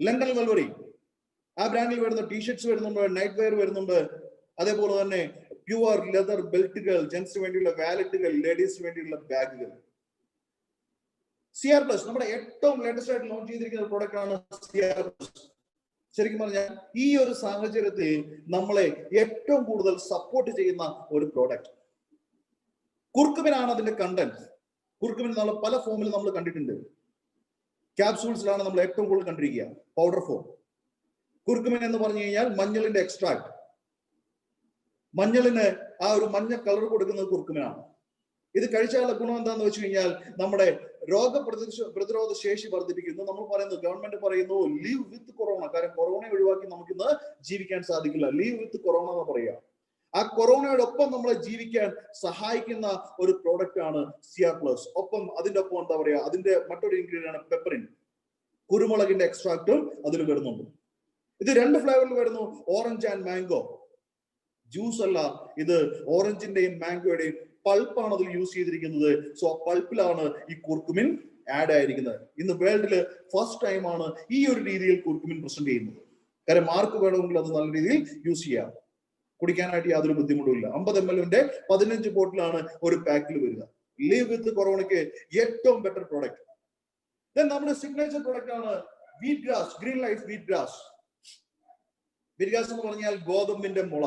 ലണ്ടൻ വെൽവറി, ആ ബ്രാൻഡിൽ വരുന്ന ടീഷർട്ട്സ് വരുന്നുണ്ട്, നൈറ്റ് വെയർ വരുന്നുണ്ട്. അതേപോലെ തന്നെ പ്യുവർ ലെതർ ബെൽറ്റുകൾ, ജെന്റ്സിന് വേണ്ടിയുള്ള വാലറ്റുകൾ, ലേഡീസിന് വേണ്ടിയുള്ള ബാഗുകൾ. CR Plus നമ്മുടെ ഏറ്റവും ലേറ്റസ്റ്റ് ആയിട്ട് ലോഞ്ച് ചെയ്തിരിക്കുന്ന പ്രോഡക്റ്റ് ആണ് CR Plus. ശരിക്കും പറഞ്ഞാൽ ഈ ഒരു സാഹചര്യത്തിൽ നമ്മളെ ഏറ്റവും കൂടുതൽ സപ്പോർട്ട് ചെയ്യുന്ന ഒരു പ്രോഡക്റ്റ് കുർക്കുമിനാണ്. അതിന്റെ കണ്ടന്റ് കുർക്കുമിൻ നമ്മൾ പല ഫോമിൽ നമ്മൾ കണ്ടിട്ടുണ്ട്. ക്യാപ്സൂൾസിലാണ് നമ്മൾ ഏറ്റവും കൂടുതൽ കണ്ടിരിക്കുക, പൗഡർ ഫോം. കുർക്കുമിൻ എന്ന് പറഞ്ഞു കഴിഞ്ഞാൽ മഞ്ഞളിന്റെ എക്സ്ട്രാക്ട്. മഞ്ഞളിന് ആ ഒരു മഞ്ഞ കളർ കൊടുക്കുന്നത് കുർക്കുമിനാണ്. ഇത് കഴിച്ചാലുള്ള ഗുണം എന്താണെന്ന് വെച്ച് കഴിഞ്ഞാൽ നമ്മുടെ പ്രതിരോധ ശേഷി വർദ്ധിപ്പിക്കുന്നു. നമ്മൾ പറയുന്നു, ഗവൺമെന്റ് പറയുന്നു ലീവ് വിത്ത് കൊറോണ. കാരണം കൊറോണ ഒഴിവാക്കി നമുക്കിന്ന് ജീവിക്കാൻ സാധിക്കില്ല. ലീവ് വിത്ത് കൊറോണ എന്ന് പറയുക. ആ കൊറോണയോടൊപ്പം നമ്മളെ ജീവിക്കാൻ സഹായിക്കുന്ന ഒരു പ്രോഡക്റ്റ് ആണ് CR Plus. ഒപ്പം അതിന്റെ ഒപ്പം എന്താ പറയാ, അതിന്റെ മറ്റൊരു ഇൻഗ്രീഡിയന്റ് ആണ് പെപ്പറിൻ. കുരുമുളകിന്റെ എക്സ്ട്രാക്റ്റും അതിൽ വരുന്നുണ്ട്. ഇത് 2 ഫ്ലേവറിൽ വരുന്നു, ഓറഞ്ച് ആൻഡ് മാംഗോ. ജ്യൂസ് അല്ല, ഇത് ഓറഞ്ചിന്റെയും മാംഗോയുടെയും പൾപ്പാണ് അതിൽ യൂസ് ചെയ്തിരിക്കുന്നത്. സോ ആ പൾപ്പിലാണ് ഈ കുർക്കുമിൻ ആഡ് ആയിരിക്കുന്നത്. ഇന്ന് വേൾഡില് ഫസ്റ്റ് ടൈം ആണ് ഈ ഒരു രീതിയിൽ കുർക്കുമിൻ പ്രസന്റ് ചെയ്യുന്നത്. കാരണം മാർക്ക് വേണമെങ്കിൽ അത് നല്ല രീതിയിൽ യൂസ് ചെയ്യാം. കുടിക്കാനായിട്ട് യാതൊരു ബുദ്ധിമുട്ടുമില്ല. 50 ml 15 ബോട്ടിലാണ് ഒരു പാക്കിൽ വരിക. ലീവ് വിത്ത് കൊറോണയ്ക്ക് ഏറ്റവും ബെറ്റർ പ്രോഡക്റ്റ്. ദെൻ നമ്മുടെ സിഗ്നേച്ചർ പ്രോഡക്റ്റ് ആണ് wheat grass, green life wheat grass. Wheat grass എന്ന് പറഞ്ഞാൽ ഗോതമ്പിന്റെ മുള.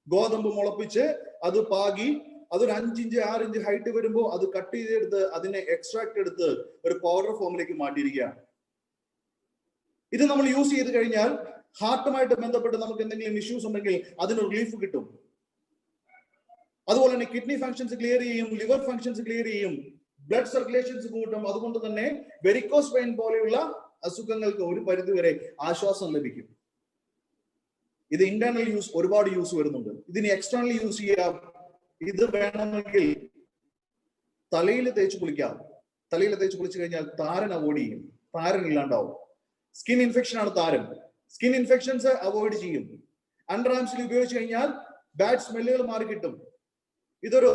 ഗോതമ്പ് മുളപ്പിച്ച് അത് പാകി അതൊരു 5 ഇഞ്ച് 6 ഇഞ്ച് ഹൈറ്റ് വരുമ്പോൾ അത് കട്ട് ചെയ്തെടുത്ത് അതിനെ എക്സ്ട്രാക്ട് എടുത്ത് ഒരു പൗഡർ ഫോമിലേക്ക് മാറ്റിയിരിക്കുകയാണ്. ഇത് നമ്മൾ യൂസ് ചെയ്ത് കഴിഞ്ഞാൽ ഹാർട്ടുമായിട്ട് ബന്ധപ്പെട്ട് നമുക്ക് എന്തെങ്കിലും ഇഷ്യൂസ് ഉണ്ടെങ്കിൽ അതിന് റിലീഫ് കിട്ടും. അതുപോലെ തന്നെ കിഡ്നി ഫങ്ഷൻസ് ക്ലിയർ ചെയ്യും, ലിവർ ഫങ്ഷൻസ് ക്ലിയർ ചെയ്യും, ബ്ലഡ് സർക്കുലേഷൻസ് കൂട്ടും. അതുകൊണ്ട് തന്നെ വെരിക്കോസ് വെയിൻ പോലെയുള്ള അസുഖങ്ങൾക്ക് ഒരു പരിധിവരെ ആശ്വാസം ലഭിക്കും. ഇത് ഇന്റേണൽ യൂസ് ഒരുപാട് യൂസ് വരുന്നുണ്ട്. ഇതിന് എക്സ്റ്റേണൽ യൂസ് ചെയ്യാം. ഇത് വേണമെങ്കിൽ തലയിൽ തേച്ച് കുളിക്കാം. തലയിൽ തേച്ച് കുളിച്ചു കഴിഞ്ഞാൽ താരൻ അവോയ്ഡ് ചെയ്യും, താരൻ ഇല്ലാണ്ടാവും. സ്കിൻ ഇൻഫെക്ഷൻ ആണ് താരൻ. സ്കിൻ ഇൻഫെക്ഷൻസ് അവോയ്ഡ് ചെയ്യും. അണ്ടർ ആംസിൽ ഉപയോഗിച്ച് കഴിഞ്ഞാൽ ബാഡ് സ്മെല്ലുകൾ മാറി കിട്ടും. ഇതൊരു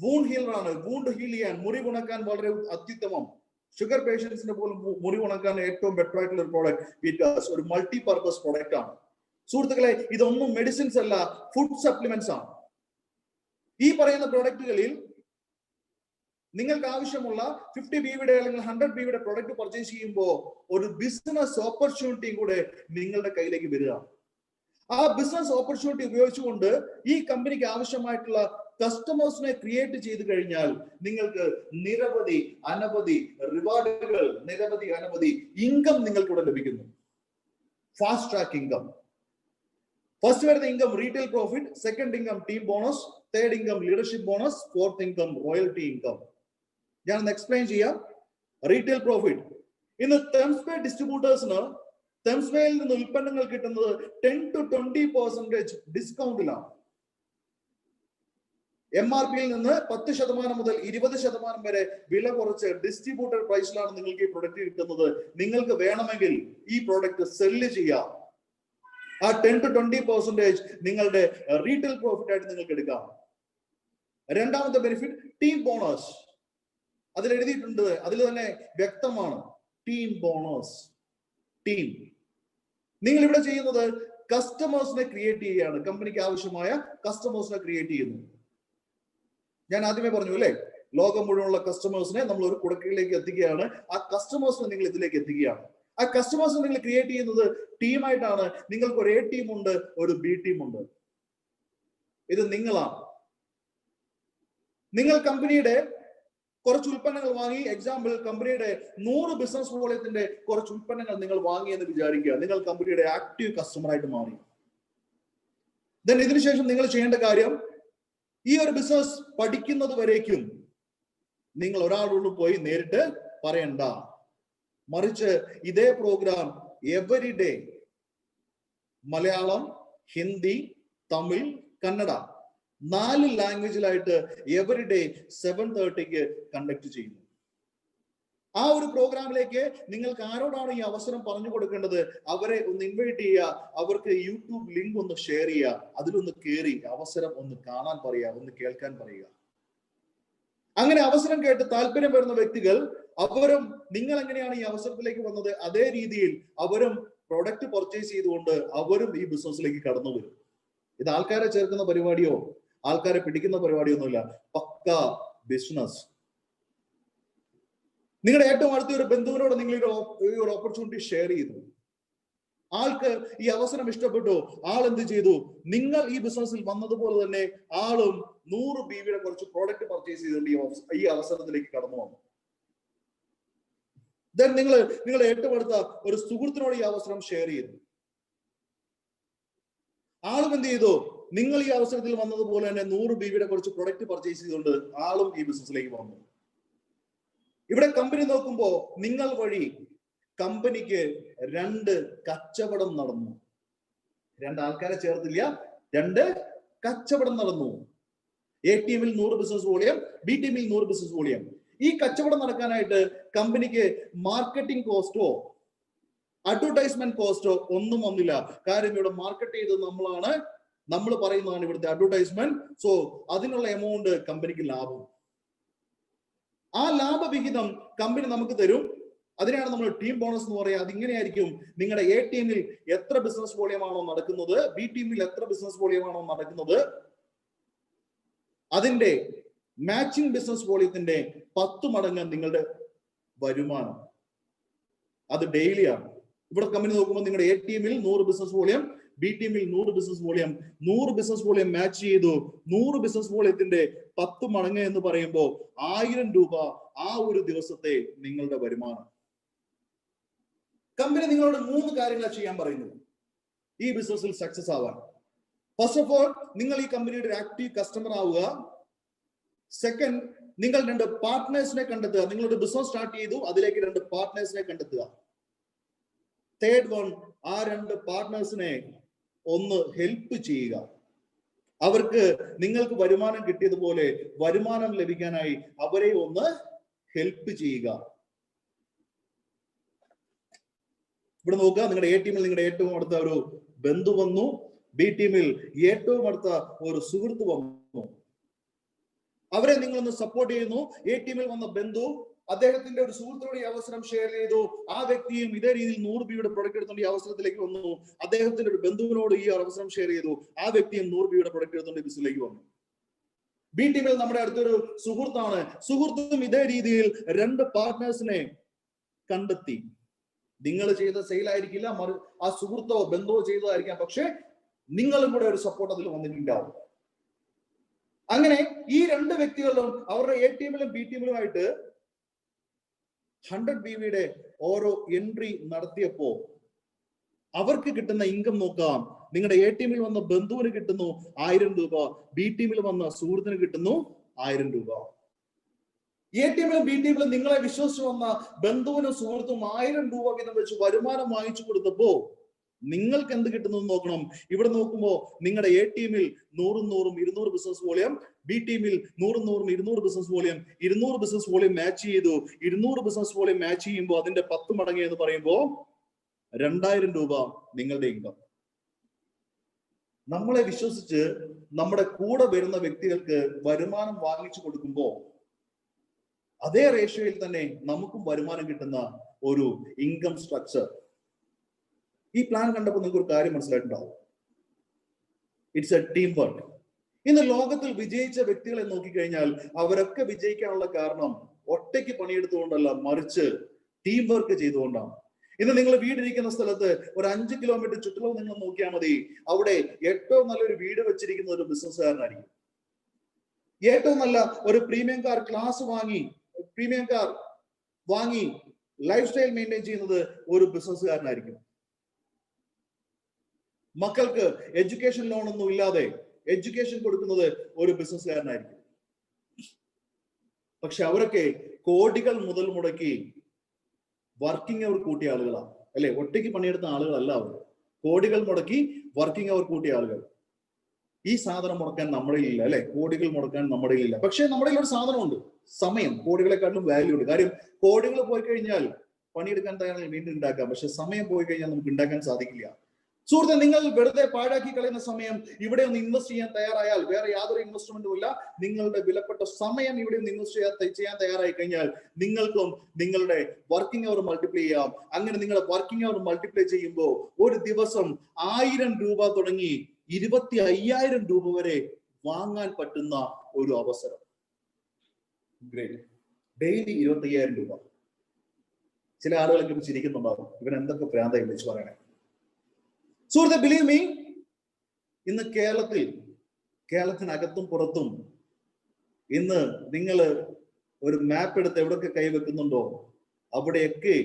വൂണ്ട് ഹീലർ ആണ്. വൂണ്ട് ഹീൽ ചെയ്യാൻ, മുറിവുണക്കാൻ വളരെ അത്യുത്തമം. ഷുഗർ പേഷ്യൻസിന്റെ പോലും മുറിവുണക്കാൻ ഏറ്റവും ബെറ്റർ ആയിട്ടുള്ള ഒരു പ്രോഡക്റ്റ് വിറ്റാസ് ഒരു മൾട്ടി പർപ്പസ് പ്രോഡക്റ്റ് ആണ്. സുഹൃത്തുക്കളെ, ഇതൊന്നും മെഡിസിൻസ് അല്ല, ഫുഡ് സപ്ലിമെന്റ്സ് ആണ്. ഈ പറയുന്ന പ്രോഡക്റ്റുകളിൽ നിങ്ങൾക്ക് ആവശ്യമുള്ള 50 BV അല്ലെങ്കിൽ 100 BV പ്രോഡക്റ്റ് പർച്ചേസ് ചെയ്യുമ്പോൾ ഒരു ബിസിനസ് ഓപ്പർച്യൂണിറ്റിയും കൂടെ നിങ്ങളുടെ കയ്യിലേക്ക് വരിക. ആ ബിസിനസ് ഓപ്പർച്യൂണിറ്റി ഉപയോഗിച്ചുകൊണ്ട് ഈ കമ്പനിക്ക് ആവശ്യമായിട്ടുള്ള കസ്റ്റമേഴ്സിനെ ക്രിയേറ്റ് ചെയ്ത് കഴിഞ്ഞാൽ നിങ്ങൾക്ക് നിരവധി അനവധി റിവാർഡുകൾ, നിരവധി അനവധി ഇൻകം നിങ്ങൾക്ക് ഇവിടെ ലഭിക്കുന്നു. Fast track income. ഫസ്റ്റ് വരുന്ന income retail profit, second income team bonus, third income leadership bonus, fourth income royalty income. ഞാനൊന്ന് എക്സ്പ്ലെയിൻ ചെയ്യാം. Retail profit. ഇന്ന് തെംസ്പേ ഡിസ്ട്രിബ്യൂട്ടേഴ്സിന് തെംസ്പേയിൽ നിന്ന് ഉൽപ്പന്നങ്ങൾ കിട്ടുന്നത് 10 to 20% ഡിസ്കൗണ്ടിലാണ്. MRP യിൽ നിന്ന് 10% മുതൽ 20% വരെ വില കുറച്ച് ഡിസ്ട്രിബ്യൂട്ടർ പ്രൈസിലാണ് നിങ്ങൾക്ക് ഈ പ്രൊഡക്റ്റ് കിട്ടുന്നത്. നിങ്ങൾക്ക് വേണമെങ്കിൽ ഈ പ്രൊഡക്റ്റ് സെല്ല് ചെയ്യാം. ആ 10 to 20% നിങ്ങളുടെ റീറ്റെയിൽ പ്രോഫിറ്റ് ആയിട്ട് നിങ്ങൾക്ക് എടുക്കാം. രണ്ടാമത്തെ ബെനിഫിറ്റ് ടീം ബോണസ്. അതിൽ എഴുതിയിട്ടുണ്ട്, അതിൽ തന്നെ വ്യക്തമാണ്, ടീം ബോണസ്. ടീം. നിങ്ങൾ ഇവിടെ ചെയ്യുന്നത് കസ്റ്റമേഴ്സിനെ ക്രിയേറ്റ് ചെയ്യുകയാണ്. കമ്പനിക്ക് ആവശ്യമായ കസ്റ്റമേഴ്സിനെ ക്രിയേറ്റ് ചെയ്യുന്നു. ഞാൻ ആദ്യമേ പറഞ്ഞു അല്ലേ, ലോകം മുഴുവനുള്ള കസ്റ്റമേഴ്സിനെ നമ്മൾ ഒരു കുടക്കീഴിലേക്ക് എത്തിക്കുകയാണ്. ആ കസ്റ്റമേഴ്സിനെ നിങ്ങൾ ഇതിലേക്ക് എത്തിക്കുകയാണ്. ആ കസ്റ്റമേഴ്സിനെ നിങ്ങൾ ക്രിയേറ്റ് ചെയ്യുന്നത് ടീമായിട്ടാണ്. നിങ്ങൾക്ക് ഒരു A ടീം ഉണ്ട്, ഒരു B ടീം ഉണ്ട്. ഇത് നിങ്ങളാണ്. നിങ്ങൾ കമ്പനിയുടെ കുറച്ച് ഉൽപ്പന്നങ്ങൾ വാങ്ങി, എക്സാമ്പിൾ കമ്പനിയുടെ 100 ബിസിനസ് വോളിയത്തിന്റെ കുറച്ച് ഉൽപ്പന്നങ്ങൾ നിങ്ങൾ വാങ്ങി എന്ന് വിചാരിക്കുക. നിങ്ങൾ കമ്പനിയുടെ ആക്റ്റീവ് കസ്റ്റമർ ആയിട്ട് മാറി. ദെൻ ഇതിനുശേഷം നിങ്ങൾ ചെയ്യേണ്ട കാര്യം, ഈ ഒരു ബിസിനസ് പഠിക്കുന്നത് വരേക്കും നിങ്ങൾ ഒരാളോട് പോയി നേരിട്ട് പറയണ്ട. മറിച്ച് ഇതേ programme every day Malayalam, Hindi, Tamil, Kannada 4 ലാംഗ്വേജിലായിട്ട് എവരി ഡേ 7:30 കണ്ടക്ട് ചെയ്യുന്നു. ആ ഒരു പ്രോഗ്രാമിലേക്ക് നിങ്ങൾക്ക് ആരോടാണ് ഈ അവസരം പറഞ്ഞു കൊടുക്കേണ്ടത്? അവരെ ഒന്ന് ഇൻവൈറ്റ് ചെയ്യുക, അവർക്ക് യൂട്യൂബ് ലിങ്ക് ഒന്ന് ഷെയർ ചെയ്യുക, അതിലൊന്ന് കയറി അവസരം ഒന്ന് കാണാൻ പറയുക, ഒന്ന് കേൾക്കാൻ പറയുക. അങ്ങനെ അവസരം കേട്ട് താല്പര്യം വരുന്ന വ്യക്തികൾ, അവരും നിങ്ങൾ എങ്ങനെയാണ് ഈ അവസരത്തിലേക്ക് വന്നത് അതേ രീതിയിൽ അവരും പ്രൊഡക്റ്റ് പർച്ചേസ് ചെയ്തുകൊണ്ട് അവരും ഈ ബിസിനസ്സിലേക്ക് കടന്നു വരും. ഇത് ആൾക്കാരെ ചേർക്കുന്ന പരിപാടിയോ ആൾക്കാരെ പിടിക്കുന്ന പരിപാടിയൊന്നുമില്ല. പക്ക ബിസിനസ്. നിങ്ങളുടെ ഏറ്റവും അടുത്ത ഒരു ബന്ധുവിനോട് നിങ്ങൾ ഈ ഒരു ഓപ്പർച്യൂണിറ്റി ഷെയർ ചെയ്തു. ആൾക്ക് ഈ അവസരം ഇഷ്ടപ്പെട്ടു. ആൾ എന്ത് ചെയ്തു? നിങ്ങൾ ഈ ബിസിനസ്സിൽ വന്നതുപോലെ തന്നെ ആളും 100 BV കുറച്ച് പ്രോഡക്റ്റ് പർച്ചേസ് ചെയ്തുകൊണ്ട് ഈ അവസരത്തിലേക്ക് കടന്നു വന്നു. ദെൻ നിങ്ങളുടെ ഏറ്റവും അടുത്ത ഒരു സുഹൃത്തിനോട് ഈ അവസരം ഷെയർ ചെയ്തു. ആളും എന്ത് ചെയ്തു? നിങ്ങൾ ഈ അവസരത്തിൽ വന്നതുപോലെ തന്നെ 100 BV കുറച്ച് പ്രൊഡക്റ്റ് പർച്ചേസ് ചെയ്തുകൊണ്ട് ആളും ഈ ബിസിനസ്സിലേക്ക് വന്നു. ഇവിടെ കമ്പനി നോക്കുമ്പോ നിങ്ങൾ വഴി കമ്പനിക്ക് 2 കച്ചവടം നടന്നു. 2 ആൾക്കാരെ ചേർത്തില്ല, 2 കച്ചവടം നടന്നു. A ടീമിൽ 100 ബിസിനസ് വോളിയം, B ടീമിൽ 100 ബിസിനസ് വോളിയം. ഈ കച്ചവടം നടക്കാനായിട്ട് കമ്പനിക്ക് മാർക്കറ്റിംഗ് കോസ്റ്റോ അഡ്വർടൈസ്മെന്റ് കോസ്റ്റോ ഒന്നും വന്നില്ല. കാര്യം ഇവിടെ മാർക്കറ്റ് ചെയ്തത് നമ്മളാണ്, നമ്മൾ പറയുന്നതാണ് ഇവിടുത്തെ അഡ്വർടൈസ്മെന്റ്. സോ അതിനുള്ള എമൗണ്ട് കമ്പനിക്ക് ലാഭം. ആ ലാഭവിഹിതം കമ്പനി നമുക്ക് തരും. അതിനാണ് നമ്മൾ ടീം ബോണസ് എന്ന് പറയുക. അതിങ്ങനെയായിരിക്കും, നിങ്ങളുടെ A ടീമിൽ എത്ര ബിസിനസ് വോളിയമാണോ നടക്കുന്നത്, B ടീമിൽ എത്ര ബിസിനസ് വോളിയമാണോ നടക്കുന്നത്, അതിന്റെ മാച്ചിങ് ബിസിനസ് വോളിയത്തിന്റെ 10 മടങ്ങ് നിങ്ങളുടെ വരുമാനം. അത് ഡെയിലിയാണ്. ഇവിടെ കമ്പനി നോക്കുമ്പോൾ നിങ്ങളുടെ A ടീമിൽ 100 ബിസിനസ് വോളിയം, B ടീമിൽ 100 business volume, 100 business volume match ചെയ്തു. 100 ബിസിനസ് വോളിയത്തിന്റെ 10 മടങ്ങ് എന്ന് പറയുമ്പോൾ 1000 രൂപ ആ ഒരു ദിവസത്തെ നിങ്ങളുടെ വരുമാനം. കമ്പനി നിങ്ങളോട് 3 കാര്യങ്ങളാണ് ചെയ്യാൻ പറയുന്നത് ഈ ബിസിനസ്സിൽ സക്സസ് ആവാൻ. ഫസ്റ്റ് ഓഫ് ഓൾ, നിങ്ങൾ ഈ കമ്പനിയുടെ ഒരു ആക്റ്റീവ് കസ്റ്റമർ ആവുക. സെക്കൻഡ്, നിങ്ങൾ 2 പാർട്ട്നേഴ്സിനെ കണ്ടെത്തുക. നിങ്ങളൊരു ബിസിനസ് സ്റ്റാർട്ട് ചെയ്തു, അതിലേക്ക് 2 പാർട്ട്നേഴ്സിനെ കണ്ടെത്തുക. തേർഡ് വൺ, ആ 2 പാർട്ട്നേഴ്സിനെ ഒന്ന് ഹെൽപ്പ് ചെയ്യുക. അവർക്ക് നിങ്ങൾക്ക് വരുമാനം കിട്ടിയതുപോലെ വരുമാനം ലഭിക്കാനായി അവരെ ഒന്ന് ഹെൽപ്പ് ചെയ്യുക. ഇവിടെ നോക്കുക, നിങ്ങളുടെ A ടീമിൽ നിങ്ങളുടെ ഏറ്റവും അടുത്ത ഒരു ബന്ധു വന്നു. ബി ടീമിൽ ഏറ്റവും അടുത്ത ഒരു സുഹൃത്ത് വന്നു. അവരെ നിങ്ങളൊന്ന് സപ്പോർട്ട് ചെയ്യുന്നു. എ ടീമിൽ വന്ന ബന്ധു അദ്ദേഹത്തിന്റെ ഒരു സുഹൃത്തിനോട് ഈ അവസരം ഷെയർ ചെയ്തു. ആ വ്യക്തിയും ഇതേ രീതിയിൽ 100 ബിയുടെ പ്രൊഡക്റ്റ് എടുത്തുകൊണ്ട് ഈ അവസരത്തിലേക്ക് വന്നു. അദ്ദേഹത്തിന്റെ ഒരു ബന്ധുവിനോട് ഈ അവസരം ഷെയർ ചെയ്തു. ആ വ്യക്തിയും 100 ബിയുടെ പ്രൊഡക്റ്റ് എടുത്തുകൊണ്ട് ബിസിനസ്സിലേക്ക് വന്നു. ബി ടീമിൽ നമ്മുടെ അടുത്തൊരു സുഹൃത്താണ്. സുഹൃത്തും ഇതേ രീതിയിൽ 2 പാർട്ട്നേഴ്സിനെ കണ്ടെത്തി. നിങ്ങൾ ചെയ്ത സെയിൽ ആയിരിക്കില്ല, ആ സുഹൃത്തോ ബന്ധുവോ ചെയ്തതായിരിക്കാം, പക്ഷെ നിങ്ങളും കൂടെ ഒരു സപ്പോർട്ട് അതിൽ വന്നിട്ടുണ്ടാവും. അങ്ങനെ ഈ 2 വ്യക്തികളും അവരുടെ എ ടീമിലും ബി ടീമിലുമായിട്ട് 100 BVയുടെ ഓരോ എൻട്രി നടത്തിയപ്പോ അവർക്ക് കിട്ടുന്ന ഇൻകം നോക്കാം. നിങ്ങളുടെ എ ടീമിൽ വന്ന ബന്ധുവിന് കിട്ടുന്നു 1000 രൂപ, ബി ടീമിൽ വന്ന സുഹൃത്തിന് കിട്ടുന്നു 1000 രൂപ. എ ടീമിലും ബി ടീമിലും നിങ്ങളെ വിശ്വസിച്ച് വന്ന ബന്ധുവിനും സുഹൃത്തും 1000 രൂപ വീതം വെച്ച് വരുമാനം വാങ്ങിച്ചു കൊടുത്തപ്പോ നിങ്ങൾക്ക് എന്ത് കിട്ടുന്നു നോക്കണം. ഇവിടെ നോക്കുമ്പോൾ നിങ്ങളുടെ എ ടീമിൽ 100-100 200 ബിസിനസ് വോളിയം, ബി ടീമിൽ 100-100 200 business volume, 200 business volume match ചെയ്തു. 200 ബിസിനസ് വോളിയം മാച്ച് ചെയ്യുമ്പോൾ അതിന്റെ 10 മടങ്ങ് എന്ന് പറയുമ്പോൾ 2000 രൂപ നിങ്ങളുടെ ഇൻകം. നമ്മളെ വിശ്വസിച്ച് നമ്മുടെ കൂടെ വരുന്ന വ്യക്തികൾക്ക് വരുമാനം വാങ്ങിച്ചു കൊടുക്കുമ്പോൾ അതേ റേഷ്യോയിൽ തന്നെ നമുക്കും വരുമാനം കിട്ടുന്ന ഒരു ഇൻകം സ്ട്രക്ചർ. ഈ പ്ലാൻ കണ്ടപ്പോൾ നിങ്ങൾക്ക് ഒരു കാര്യം മനസ്സിലായിട്ടുണ്ടാവും. It's A team work. ഇന്ന് ലോകത്തിൽ വിജയിച്ച വ്യക്തികളെ നോക്കിക്കഴിഞ്ഞാൽ അവരൊക്കെ വിജയിക്കാനുള്ള കാരണം ഒറ്റയ്ക്ക് പണിയെടുത്തുകൊണ്ടല്ല, മറിച്ച് ടീം വർക്ക് ചെയ്തുകൊണ്ടാണ്. ഇന്ന് നിങ്ങൾ വീടിരിക്കുന്ന സ്ഥലത്ത് ഒരു 5 കിലോമീറ്റർ ചുറ്റളവ് നിങ്ങൾ നോക്കിയാൽ മതി. അവിടെ ഏറ്റവും നല്ലൊരു വീട് വെച്ചിരിക്കുന്ന ഒരു ബിസിനസ്സുകാരനായിരിക്കും. ഏറ്റവും നല്ല ഒരു പ്രീമിയം കാർ വാങ്ങി ലൈഫ് സ്റ്റൈൽ മെയിൻറ്റെയിൻ ചെയ്യുന്നത് ഒരു ബിസിനസ്സുകാരനായിരിക്കും. മക്കൾക്ക് എഡ്യൂക്കേഷൻ ലോൺ ഒന്നും ഇല്ലാതെ എഡ്യൂക്കേഷൻ കൊടുക്കുന്നത് ഒരു ബിസിനസ്സുകാരനായിരിക്കും. പക്ഷെ അവരൊക്കെ കോടികൾ മുതൽ മുടക്കി വർക്കിംഗ് അവർ കൂട്ടിയ ആളുകളാണ്, അല്ലെ? ഒറ്റയ്ക്ക് പണിയെടുത്ത ആളുകളല്ല അവർ. കോടികൾ മുടക്കി വർക്കിംഗ് അവർ കൂട്ടിയ ആളുകൾ. ഈ സാധനം മുടക്കാൻ നമ്മുടെ ഇല്ല, അല്ലെ? കോടികൾ മുടക്കാൻ നമ്മുടെ ഇല്ല. പക്ഷെ നമ്മുടെ ഒരു സാധനമുണ്ട്, സമയം. കോടികളെക്കാട്ടിലും വാല്യൂ ഉണ്ട്. കാര്യം കോടികൾ പോയി കഴിഞ്ഞാൽ പണിയെടുക്കാൻ തയ്യാറാണെങ്കിൽ വീണ്ടും ഉണ്ടാക്കാം, പക്ഷെ സമയം പോയി കഴിഞ്ഞാൽ നമുക്ക് ഉണ്ടാക്കാൻ സാധിക്കില്ല. സുഹൃത്തെ, നിങ്ങൾ വെറുതെ പാഴാക്കി കളയുന്ന സമയം ഇവിടെ ഒന്ന് ഇൻവെസ്റ്റ് ചെയ്യാൻ തയ്യാറായാൽ, വേറെ യാതൊരു ഇൻവെസ്റ്റ്മെന്റും ഇല്ല, നിങ്ങളുടെ വിലപ്പെട്ട സമയം ഇവിടെ ഒന്ന് ഇൻവെസ്റ്റ് ചെയ്യാൻ തയ്യാറായി കഴിഞ്ഞാൽ നിങ്ങൾക്കും നിങ്ങളുടെ വർക്കിംഗ് അവർ മൾട്ടിപ്ലൈ ചെയ്യാം. അങ്ങനെ നിങ്ങളുടെ വർക്കിംഗ് അവർ മൾട്ടിപ്ലൈ ചെയ്യുമ്പോൾ ഒരു ദിവസം 1000 രൂപ തുടങ്ങി 25,000 രൂപ വരെ വാങ്ങാൻ പറ്റുന്ന ഒരു അവസരം. ഡെയിലി 25,000 രൂപ. ചില ആളുകളൊക്കെ ചിരിക്കുന്നുണ്ടാവും, ഇവൻ എന്തൊക്കെ ഭ്രാന്തായി വിളിച്ചു പറയണേ. സുഹൃത്തെ, ബിലീവ് മീ, ഇന്ന് കേരളത്തിനകത്തും പുറത്തും ഇന്ന് നിങ്ങൾ ഒരു മാപ്പ് എടുത്ത് എവിടെയൊക്കെ കൈവെക്കുന്നുണ്ടോ അവിടെയൊക്കെ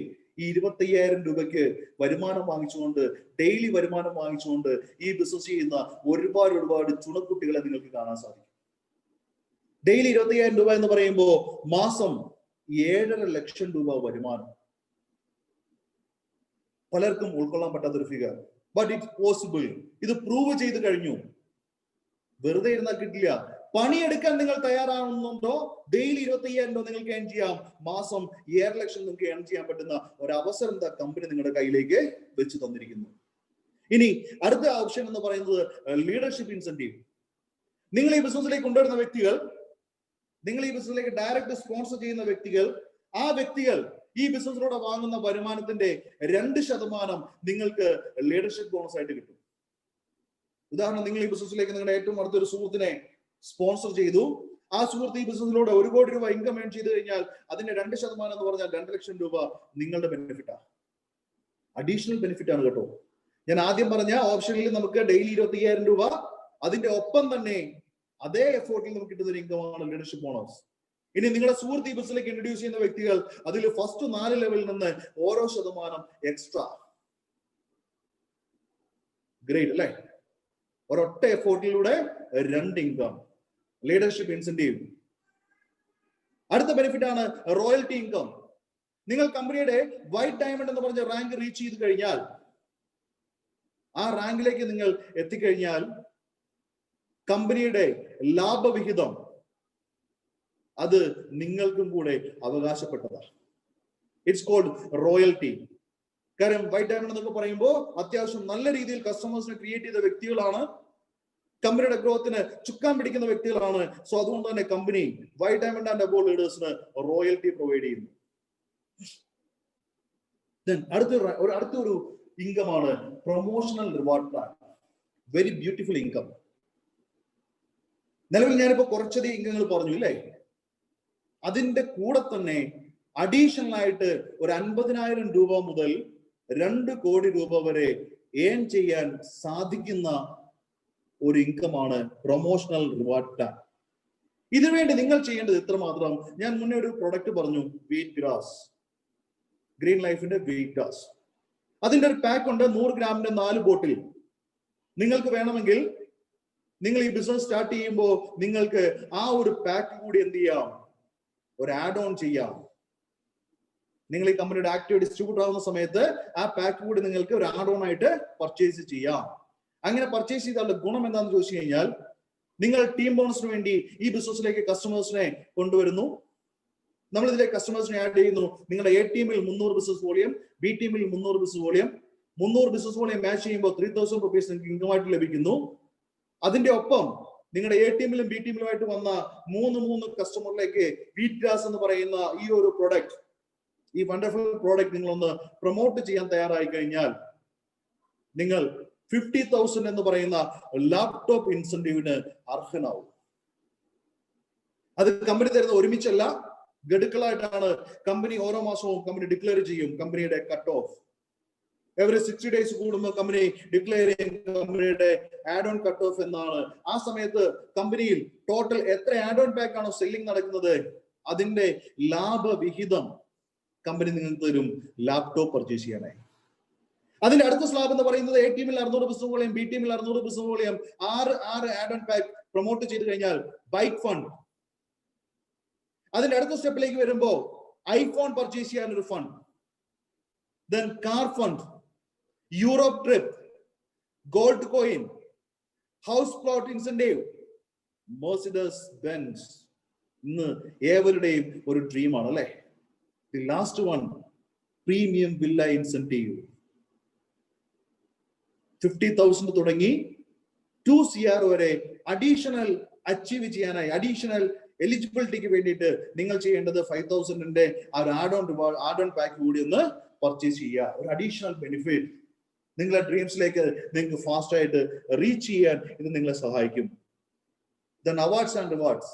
ഈ 25,000 രൂപയ്ക്ക് വരുമാനം വാങ്ങിച്ചുകൊണ്ട്, ഡെയിലി വരുമാനം വാങ്ങിച്ചുകൊണ്ട് ഈ ബിസിനസ് ചെയ്യുന്ന ഒരുപാട് ചുണക്കുട്ടികളെ നിങ്ങൾക്ക് കാണാൻ സാധിക്കും. ഡെയിലി 25,000 രൂപ എന്ന് പറയുമ്പോൾ മാസം 7.5 ലക്ഷം രൂപ വരുമാനം. പലർക്കും ഉൾക്കൊള്ളാൻ പറ്റാത്തൊരു ഫിഗർ, ബട്ട് ഇറ്റ്സ് പോസിബിൾ. ഇത് പ്രൂവ് ചെയ്ത് കഴിഞ്ഞു. വെറുതെ ഇരുന്നാൽ കിട്ടില്ല. പണിയെടുക്കാൻ നിങ്ങൾ തയ്യാറാവുന്നുണ്ടോ? ഡെയിലി 25,000 രൂപ നിങ്ങൾക്ക് ഏൺ ചെയ്യാം. മാസം 7 ലക്ഷം നിങ്ങൾക്ക് ഏൺ ചെയ്യാൻ പറ്റുന്ന ഒരു അവസരം കമ്പനി നിങ്ങളുടെ കയ്യിലേക്ക് വെച്ച് തന്നിരിക്കുന്നു. ഇനി അടുത്ത ഓപ്ഷൻ എന്ന് പറയുന്നത് ലീഡർഷിപ്പ് ഇൻസെന്റീവ്. നിങ്ങൾ ഈ ബിസിനസ്സിലേക്ക് കൊണ്ടുവരുന്ന വ്യക്തികൾ, നിങ്ങൾ ഈ ബിസിനസ്സിലേക്ക് ഡയറക്റ്റ് സ്പോൺസർ ചെയ്യുന്ന വ്യക്തികൾ, ആ വ്യക്തികൾ ഈ ബിസിനസ്സിലൂടെ വാങ്ങുന്ന വരുമാനത്തിന്റെ 2% നിങ്ങൾക്ക് ലീഡർഷിപ്പ് ബോണസ് ആയിട്ട് കിട്ടും. ഉദാഹരണം, നിങ്ങൾ ഈ ബിസിനസ്സിലേക്ക് നിങ്ങളുടെ ഏറ്റവും അടുത്തൊരു സുഹൃത്തിനെ സ്പോൺസർ ചെയ്തു. ആ സുഹൃത്ത് ഈ ബിസിനസ്സിലൂടെ 1 കോടി രൂപ ഇൻകം ഏൺ ചെയ്ത് കഴിഞ്ഞാൽ അതിന്റെ 2% എന്ന് പറഞ്ഞാൽ 2 ലക്ഷം രൂപ നിങ്ങളുടെ ബെനിഫിറ്റാണ്. അഡീഷണൽ ബെനിഫിറ്റ് ആണ് കേട്ടോ. ഞാൻ ആദ്യം പറഞ്ഞ ഓപ്ഷനിൽ നമുക്ക് ഡെയിലി 25,000 രൂപ, അതിന്റെ ഒപ്പം തന്നെ അതേ എഫോർട്ടിൽ നമുക്ക് കിട്ടുന്ന ഒരു ഇൻകമാണ് ലീഡർഷിപ്പ് ബോണസ്. ഇനി നിങ്ങളുടെ സുഹൃത്ത് ഈ ബിസിനസ്സിലേക്ക് ഇൻട്രൊഡ്യൂസ് ചെയ്യുന്ന വ്യക്തികൾ അതിൽ ഫസ്റ്റ് 4 ലെവലിൽ നിന്ന് ഓരോ % എക്സ്ട്രാ. ഗ്രേറ്റ് അല്ലേ? ഒരൊറ്റ എഫോർട്ടിലൂടെ 2 ഇൻകം. Leadership incentive. അടുത്ത ബെനിഫിറ്റ് ആണ് റോയൽറ്റി ഇൻകം. നിങ്ങൾ കമ്പനിയുടെ വൈറ്റ് ഡയമണ്ട് എന്ന് പറഞ്ഞ റാങ്ക് റീച്ച് ചെയ്ത് കഴിഞ്ഞാൽ, ആ റാങ്കിലേക്ക് നിങ്ങൾ എത്തിക്കഴിഞ്ഞാൽ കമ്പനിയുടെ ലാഭവിഹിതം അത് നിങ്ങൾക്കും കൂടെ അവകാശപ്പെട്ടതാണ്. It's called royalty. കാരണം വൈറ്റ് ഡയമണ്ട് എന്നൊക്കെ പറയുമ്പോൾ അത്യാവശ്യം നല്ല രീതിയിൽ കസ്റ്റമേഴ്സിനെ ക്രിയേറ്റ് ചെയ്ത വ്യക്തികളാണ്, കമ്പനിയുടെ ഗ്രോത്തിന് ചുക്കാൻ പിടിക്കുന്ന വ്യക്തികളാണ്. സോ അതുകൊണ്ട് തന്നെ company white diamond and above ലീഡേഴ്സിന് റോയൽറ്റി പ്രൊവൈഡ് ചെയ്യുന്നു. അടുത്തൊരു ഇൻകമാണ് promotional reward plan. Very beautiful income. നിലവിൽ ഞാനിപ്പോ കുറച്ചധികം ഇൻകങ്ങൾ പറഞ്ഞു ഇല്ലേ? അതിന്റെ കൂടെ തന്നെ അഡീഷണൽ ആയിട്ട് ഒരു 50,000 രൂപ മുതൽ 2 കോടി രൂപ വരെ ഏൺ ചെയ്യാൻ സാധിക്കുന്ന ഒരു ഇൻകമാണ് പ്രൊമോഷണൽ റിവാർഡ് പ്ലാൻ. ഇതിനുവേണ്ടി നിങ്ങൾ ചെയ്യേണ്ടത് ഇത്രമാത്രം. ഞാൻ മുന്നേ ഒരു പ്രൊഡക്റ്റ് പറഞ്ഞു, വീറ്റ് ഗ്രാസ്, ഗ്രീൻ ലൈഫിന്റെ വീറ്റ് ഗ്രാസ്. അതിന്റെ ഒരു പാക്ക് ഉണ്ട്, 100 ഗ്രാമിന്റെ 4 ബോട്ടിൽ. നിങ്ങൾക്ക് വേണമെങ്കിൽ നിങ്ങൾ ഈ ബിസിനസ് സ്റ്റാർട്ട് ചെയ്യുമ്പോൾ നിങ്ങൾക്ക് ആ ഒരു പാക്ക് കൂടി എന്ത് ചെയ്യാം, ഒരു ആഡ് ഓൺ ചെയ്യാം. നിങ്ങൾ ഈ കമ്പനിയുടെ ആക്റ്റീവ് ഡിസ്ട്രിബ്യൂട്ടർ ആവുന്ന സമയത്ത് ആ പാക്ക് കൂടി നിങ്ങൾക്ക് ഒരു ആഡ് ഓൺ ആയിട്ട് പർച്ചേസ് ചെയ്യാം. അങ്ങനെ പർച്ചേസ് ചെയ്താലുള്ള ഗുണം എന്താണെന്ന് ചോദിച്ചു കഴിഞ്ഞാൽ, നിങ്ങൾ ടീം ബോണസിന് വേണ്ടി ഈ ബിസിനസ്സിലേക്ക് കസ്റ്റമേഴ്സിനെ കൊണ്ടുവരുന്നു. നമ്മൾ ഇതിലേക്ക് കസ്റ്റമേഴ്സിനെ ആഡ് ചെയ്യുന്നു. നിങ്ങളുടെ എ ടീമിൽ 300 ബിസിനസ് വോളിയം, ബി ടീമിൽ 300 business volume. 300 business volume match ചെയ്യുമ്പോൾ 3,000 റുപ്പീസ് നിങ്ങൾക്ക് ഇൻകമായിട്ട് ലഭിക്കുന്നു. അതിന്റെ ഒപ്പം നിങ്ങളുടെ എ ടീമിലും ബി ടീമിലുമായിട്ട് വന്ന 3 കസ്റ്റമറിലേക്ക് വീറ്റ് ഗ്രാസ് എന്ന് പറയുന്ന ഈ ഒരു പ്രോഡക്റ്റ്, ഈ വണ്ടർഫുൾ പ്രോഡക്റ്റ് നിങ്ങളൊന്ന് പ്രൊമോട്ട് ചെയ്യാൻ തയ്യാറായി കഴിഞ്ഞാൽ നിങ്ങൾ 50,000 എന്ന് പറയുന്ന ലാപ്ടോപ്പ് ഇൻസെന്റീവിന് അർഹനാവും. അത് കമ്പനി തരുന്ന ഒരുമിച്ചല്ല, ഗഡുക്കളായിട്ടാണ് കമ്പനി ഓരോ മാസവും കമ്പനി ഡിക്ലെയർ ചെയ്യും. കമ്പനിയുടെ കട്ട് ഓഫ് എവറി 60 ഡേയ്സ് കൂടുമ്പോൾ കമ്പനി ഡിക്ലെയർ ചെയ്യും കമ്പനിയുടെ ആഡ് ഓൺ കട്ട് ഓഫ് എന്നാണ്. ആ സമയത്ത് കമ്പനിയിൽ ടോട്ടൽ എത്ര ആഡ് ഓൺ പാക്ക് ആണോ സെല്ലിംഗ് നടക്കുന്നത് അതിന്റെ ലാഭവിഹിതം കമ്പനി നിങ്ങൾക്ക് തരും ലാപ്ടോപ്പ് പർച്ചേസ് ചെയ്യാനായി. അതിന്റെ അടുത്ത സ്ലാബ് എന്ന് പറയുന്നത് എ ടീമിൽ 600 ബിസിനസ് വോളിയം, ബി ടീമിൽ 600 business volume, 6 add on pack promote ചെയ്ത് കഴിഞ്ഞാൽ ബൈക്ക് ഫണ്ട്. അതിന്റെ അടുത്ത സ്റ്റെപ്പിലേക്ക് വരുമ്പോൾ ഐഫോൺ പർച്ചേസ് ചെയ്യാൻ ഒരു fund, then car fund, Europe trip, gold coin, house plot incentive, Mercedes Benz. ഇന്ന് ഏവരുടെയും ഒരു ഡ്രീമാണ് അല്ലെ? The last one, premium villa incentive. 50,000 തുടങ്ങി 2 CR വരെ അഡീഷണൽ അച്ചീവ് ചെയ്യാനായി, അഡീഷണൽ എലിജിബിലിറ്റിക്ക് വേണ്ടിയിട്ട് നിങ്ങൾ ചെയ്യേണ്ടത് 5,000ന്റെ ആ ഒരു ആഡ് ഓൺ പാക്ക് കൂടി ഒന്ന് പർച്ചേസ് ചെയ്യുക. ഒരു അഡീഷണൽ ബെനിഫിറ്റ് നിങ്ങളുടെ ഡ്രീംസിലേക്ക് നിങ്ങൾക്ക് ഫാസ്റ്റ് ആയിട്ട് റീച്ച് ചെയ്യാൻ ഇത് നിങ്ങളെ സഹായിക്കും. Then awards and rewards.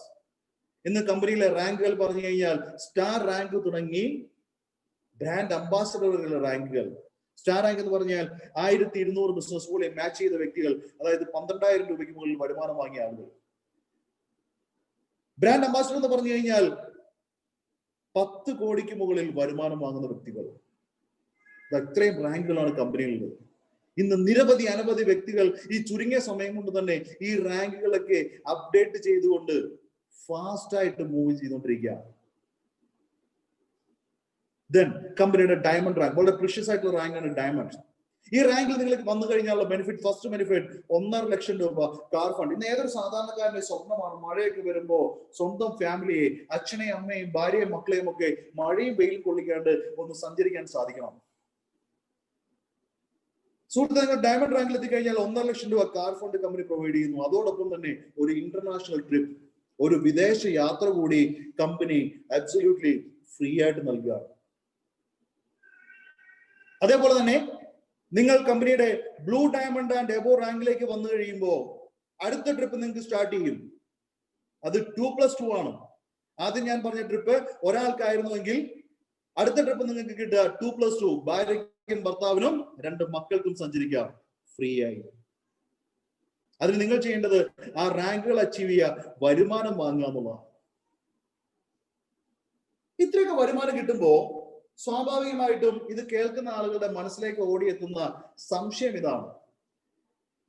ഇന്ന് കമ്പനിയിലെ റാങ്കുകൾ പറഞ്ഞു കഴിഞ്ഞാൽ സ്റ്റാർ റാങ്ക് തുടങ്ങി ബ്രാൻഡ് അംബാസഡറുകളുടെ റാങ്കുകൾ. സ്റ്റാർ റാങ്ക് എന്ന് പറഞ്ഞാൽ 1,200 ബിസിനസ് വോളിയം മാച്ച് ചെയ്ത വ്യക്തികൾ, അതായത് 12,000 രൂപയ്ക്ക് മുകളിൽ വരുമാനം വാങ്ങിയ ആളുകൾ. ബ്രാൻഡ് അംബാസഡർ എന്ന് പറഞ്ഞു കഴിഞ്ഞാൽ 10 കോടിക്ക് മുകളിൽ വരുമാനം വാങ്ങുന്ന വ്യക്തികൾ. ഇത്രയും റാങ്കുകളാണ് കമ്പനികളിൽ. ഇന്ന് അനവധി വ്യക്തികൾ ഈ ചുരുങ്ങിയ സമയം കൊണ്ട് തന്നെ ഈ റാങ്കുകളൊക്കെ അപ്ഡേറ്റ് ചെയ്തുകൊണ്ട് ഫാസ്റ്റ് ആയിട്ട് മൂവ് ചെയ്തുകൊണ്ടിരിക്കുക. ദെൻ കമ്പനിയുടെ ഡയമണ്ട് റാങ്ക്, വളരെ പ്രീഷ്യസ് ആയിട്ടുള്ള റാങ്കാണ് ഡയമണ്ട്. ഈ റാങ്കിൽ നിങ്ങൾക്ക് വന്നു കഴിഞ്ഞാലുള്ള ബെനിഫിറ്റ്, ഫസ്റ്റ് ബെനിഫിറ്റ് 1.5 ലക്ഷം രൂപ കാർ ഫണ്ട്. ഇന്ന് ഏതൊരു സാധാരണക്കാരന്റെ സ്വപ്നമാണ് മഴയൊക്കെ വരുമ്പോ സ്വന്തം ഫാമിലിയെ, അച്ഛനെയും അമ്മയും ഭാര്യയും മക്കളെയും ഒക്കെ മഴയും വെയിലും കൊള്ളിക്കാണ്ട് ഒന്ന് സഞ്ചരിക്കാൻ സാധിക്കണം. സുഹൃത്തുക്കൾ, ഡയമണ്ട് റാങ്കിൽ എത്തിക്കഴിഞ്ഞാൽ 1.5 ലക്ഷം രൂപ കാർ ഫണ്ട് കമ്പനി പ്രൊവൈഡ് ചെയ്യുന്നു. അതോടൊപ്പം തന്നെ ഒരു ഇന്റർനാഷണൽ ട്രിപ്പ്, ഒരു വിദേശ യാത്ര കൂടി കമ്പനി അബ്സല്യൂട്ട്ലി ഫ്രീ ആയിട്ട് നൽകുകയാണ്. അതേപോലെ തന്നെ നിങ്ങൾ കമ്പനിയുടെ ബ്ലൂ ഡയമണ്ട് ആൻഡ് എബോ റാങ്കിലേക്ക് വന്നു കഴിയുമ്പോൾ അടുത്ത ട്രിപ്പ് നിങ്ങൾക്ക് സ്റ്റാർട്ട് ചെയ്യും. അത് 2+2 ആണ്. ആദ്യം ഞാൻ പറഞ്ഞ ട്രിപ്പ് ഒരാൾക്കായിരുന്നുവെങ്കിൽ അടുത്ത ട്രിപ്പ് നിങ്ങൾക്ക് കിട്ടുക 2+2. ഭാര്യയ്ക്കും ഭർത്താവിനും 2 മക്കൾക്കും സഞ്ചരിക്കാം ഫ്രീ ആയി. അതിന് നിങ്ങൾ ചെയ്യേണ്ടത് ആ റാങ്കുകൾ അച്ചീവ് ചെയ്യുക, വരുമാനം വാങ്ങുക എന്നുള്ളതാണ്. ഇത്രയൊക്കെ വരുമാനം കിട്ടുമ്പോൾ സ്വാഭാവികമായിട്ടും ഇത് കേൾക്കുന്ന ആളുകളുടെ മനസ്സിലേക്ക് ഓടിയെത്തുന്ന സംശയം ഇതാണ്: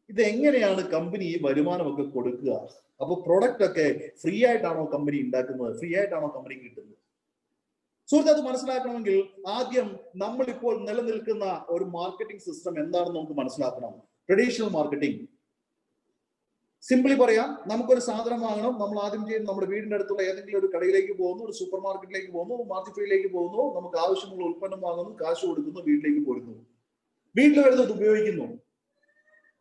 ഇത് എങ്ങനെയാണ് കമ്പനി ഈ വരുമാനമൊക്കെ കൊടുക്കുക? അപ്പൊ പ്രൊഡക്റ്റ് ഒക്കെ ഫ്രീ ആയിട്ടാണോ കമ്പനി ഉണ്ടാക്കുന്നത്? ഫ്രീ ആയിട്ടാണോ കമ്പനി കിട്ടുന്നത്? സുഹൃത്ത്, അത് മനസ്സിലാക്കണമെങ്കിൽ ആദ്യം നമ്മൾ ഇപ്പോൾ നിലനിൽക്കുന്ന ഒരു മാർക്കറ്റിംഗ് സിസ്റ്റം എന്താണെന്ന് നമുക്ക് മനസ്സിലാക്കണം. Traditional marketing. സിംപ്ലി പറയാം, നമുക്കൊരു സാധനം വാങ്ങണം. നമ്മൾ ആദ്യം ചെയ്യുന്നത് നമ്മുടെ വീടിന്റെ അടുത്തുള്ള ഏതെങ്കിലും ഒരു കടയിലേക്ക് പോകുന്നു, ഒരു സൂപ്പർ മാർക്കറ്റിലേക്ക് പോകുന്നു, മാർക്കറ്റിലേക്ക് പോകുന്നു, നമുക്ക് ആവശ്യമുള്ള ഉൽപ്പന്നം വാങ്ങുന്നു, കാശ് കൊടുക്കുന്നു, വീട്ടിലേക്ക് പോരുന്നു. വീട്ടിൽ വരുന്നത് ഉപയോഗിക്കുന്നു.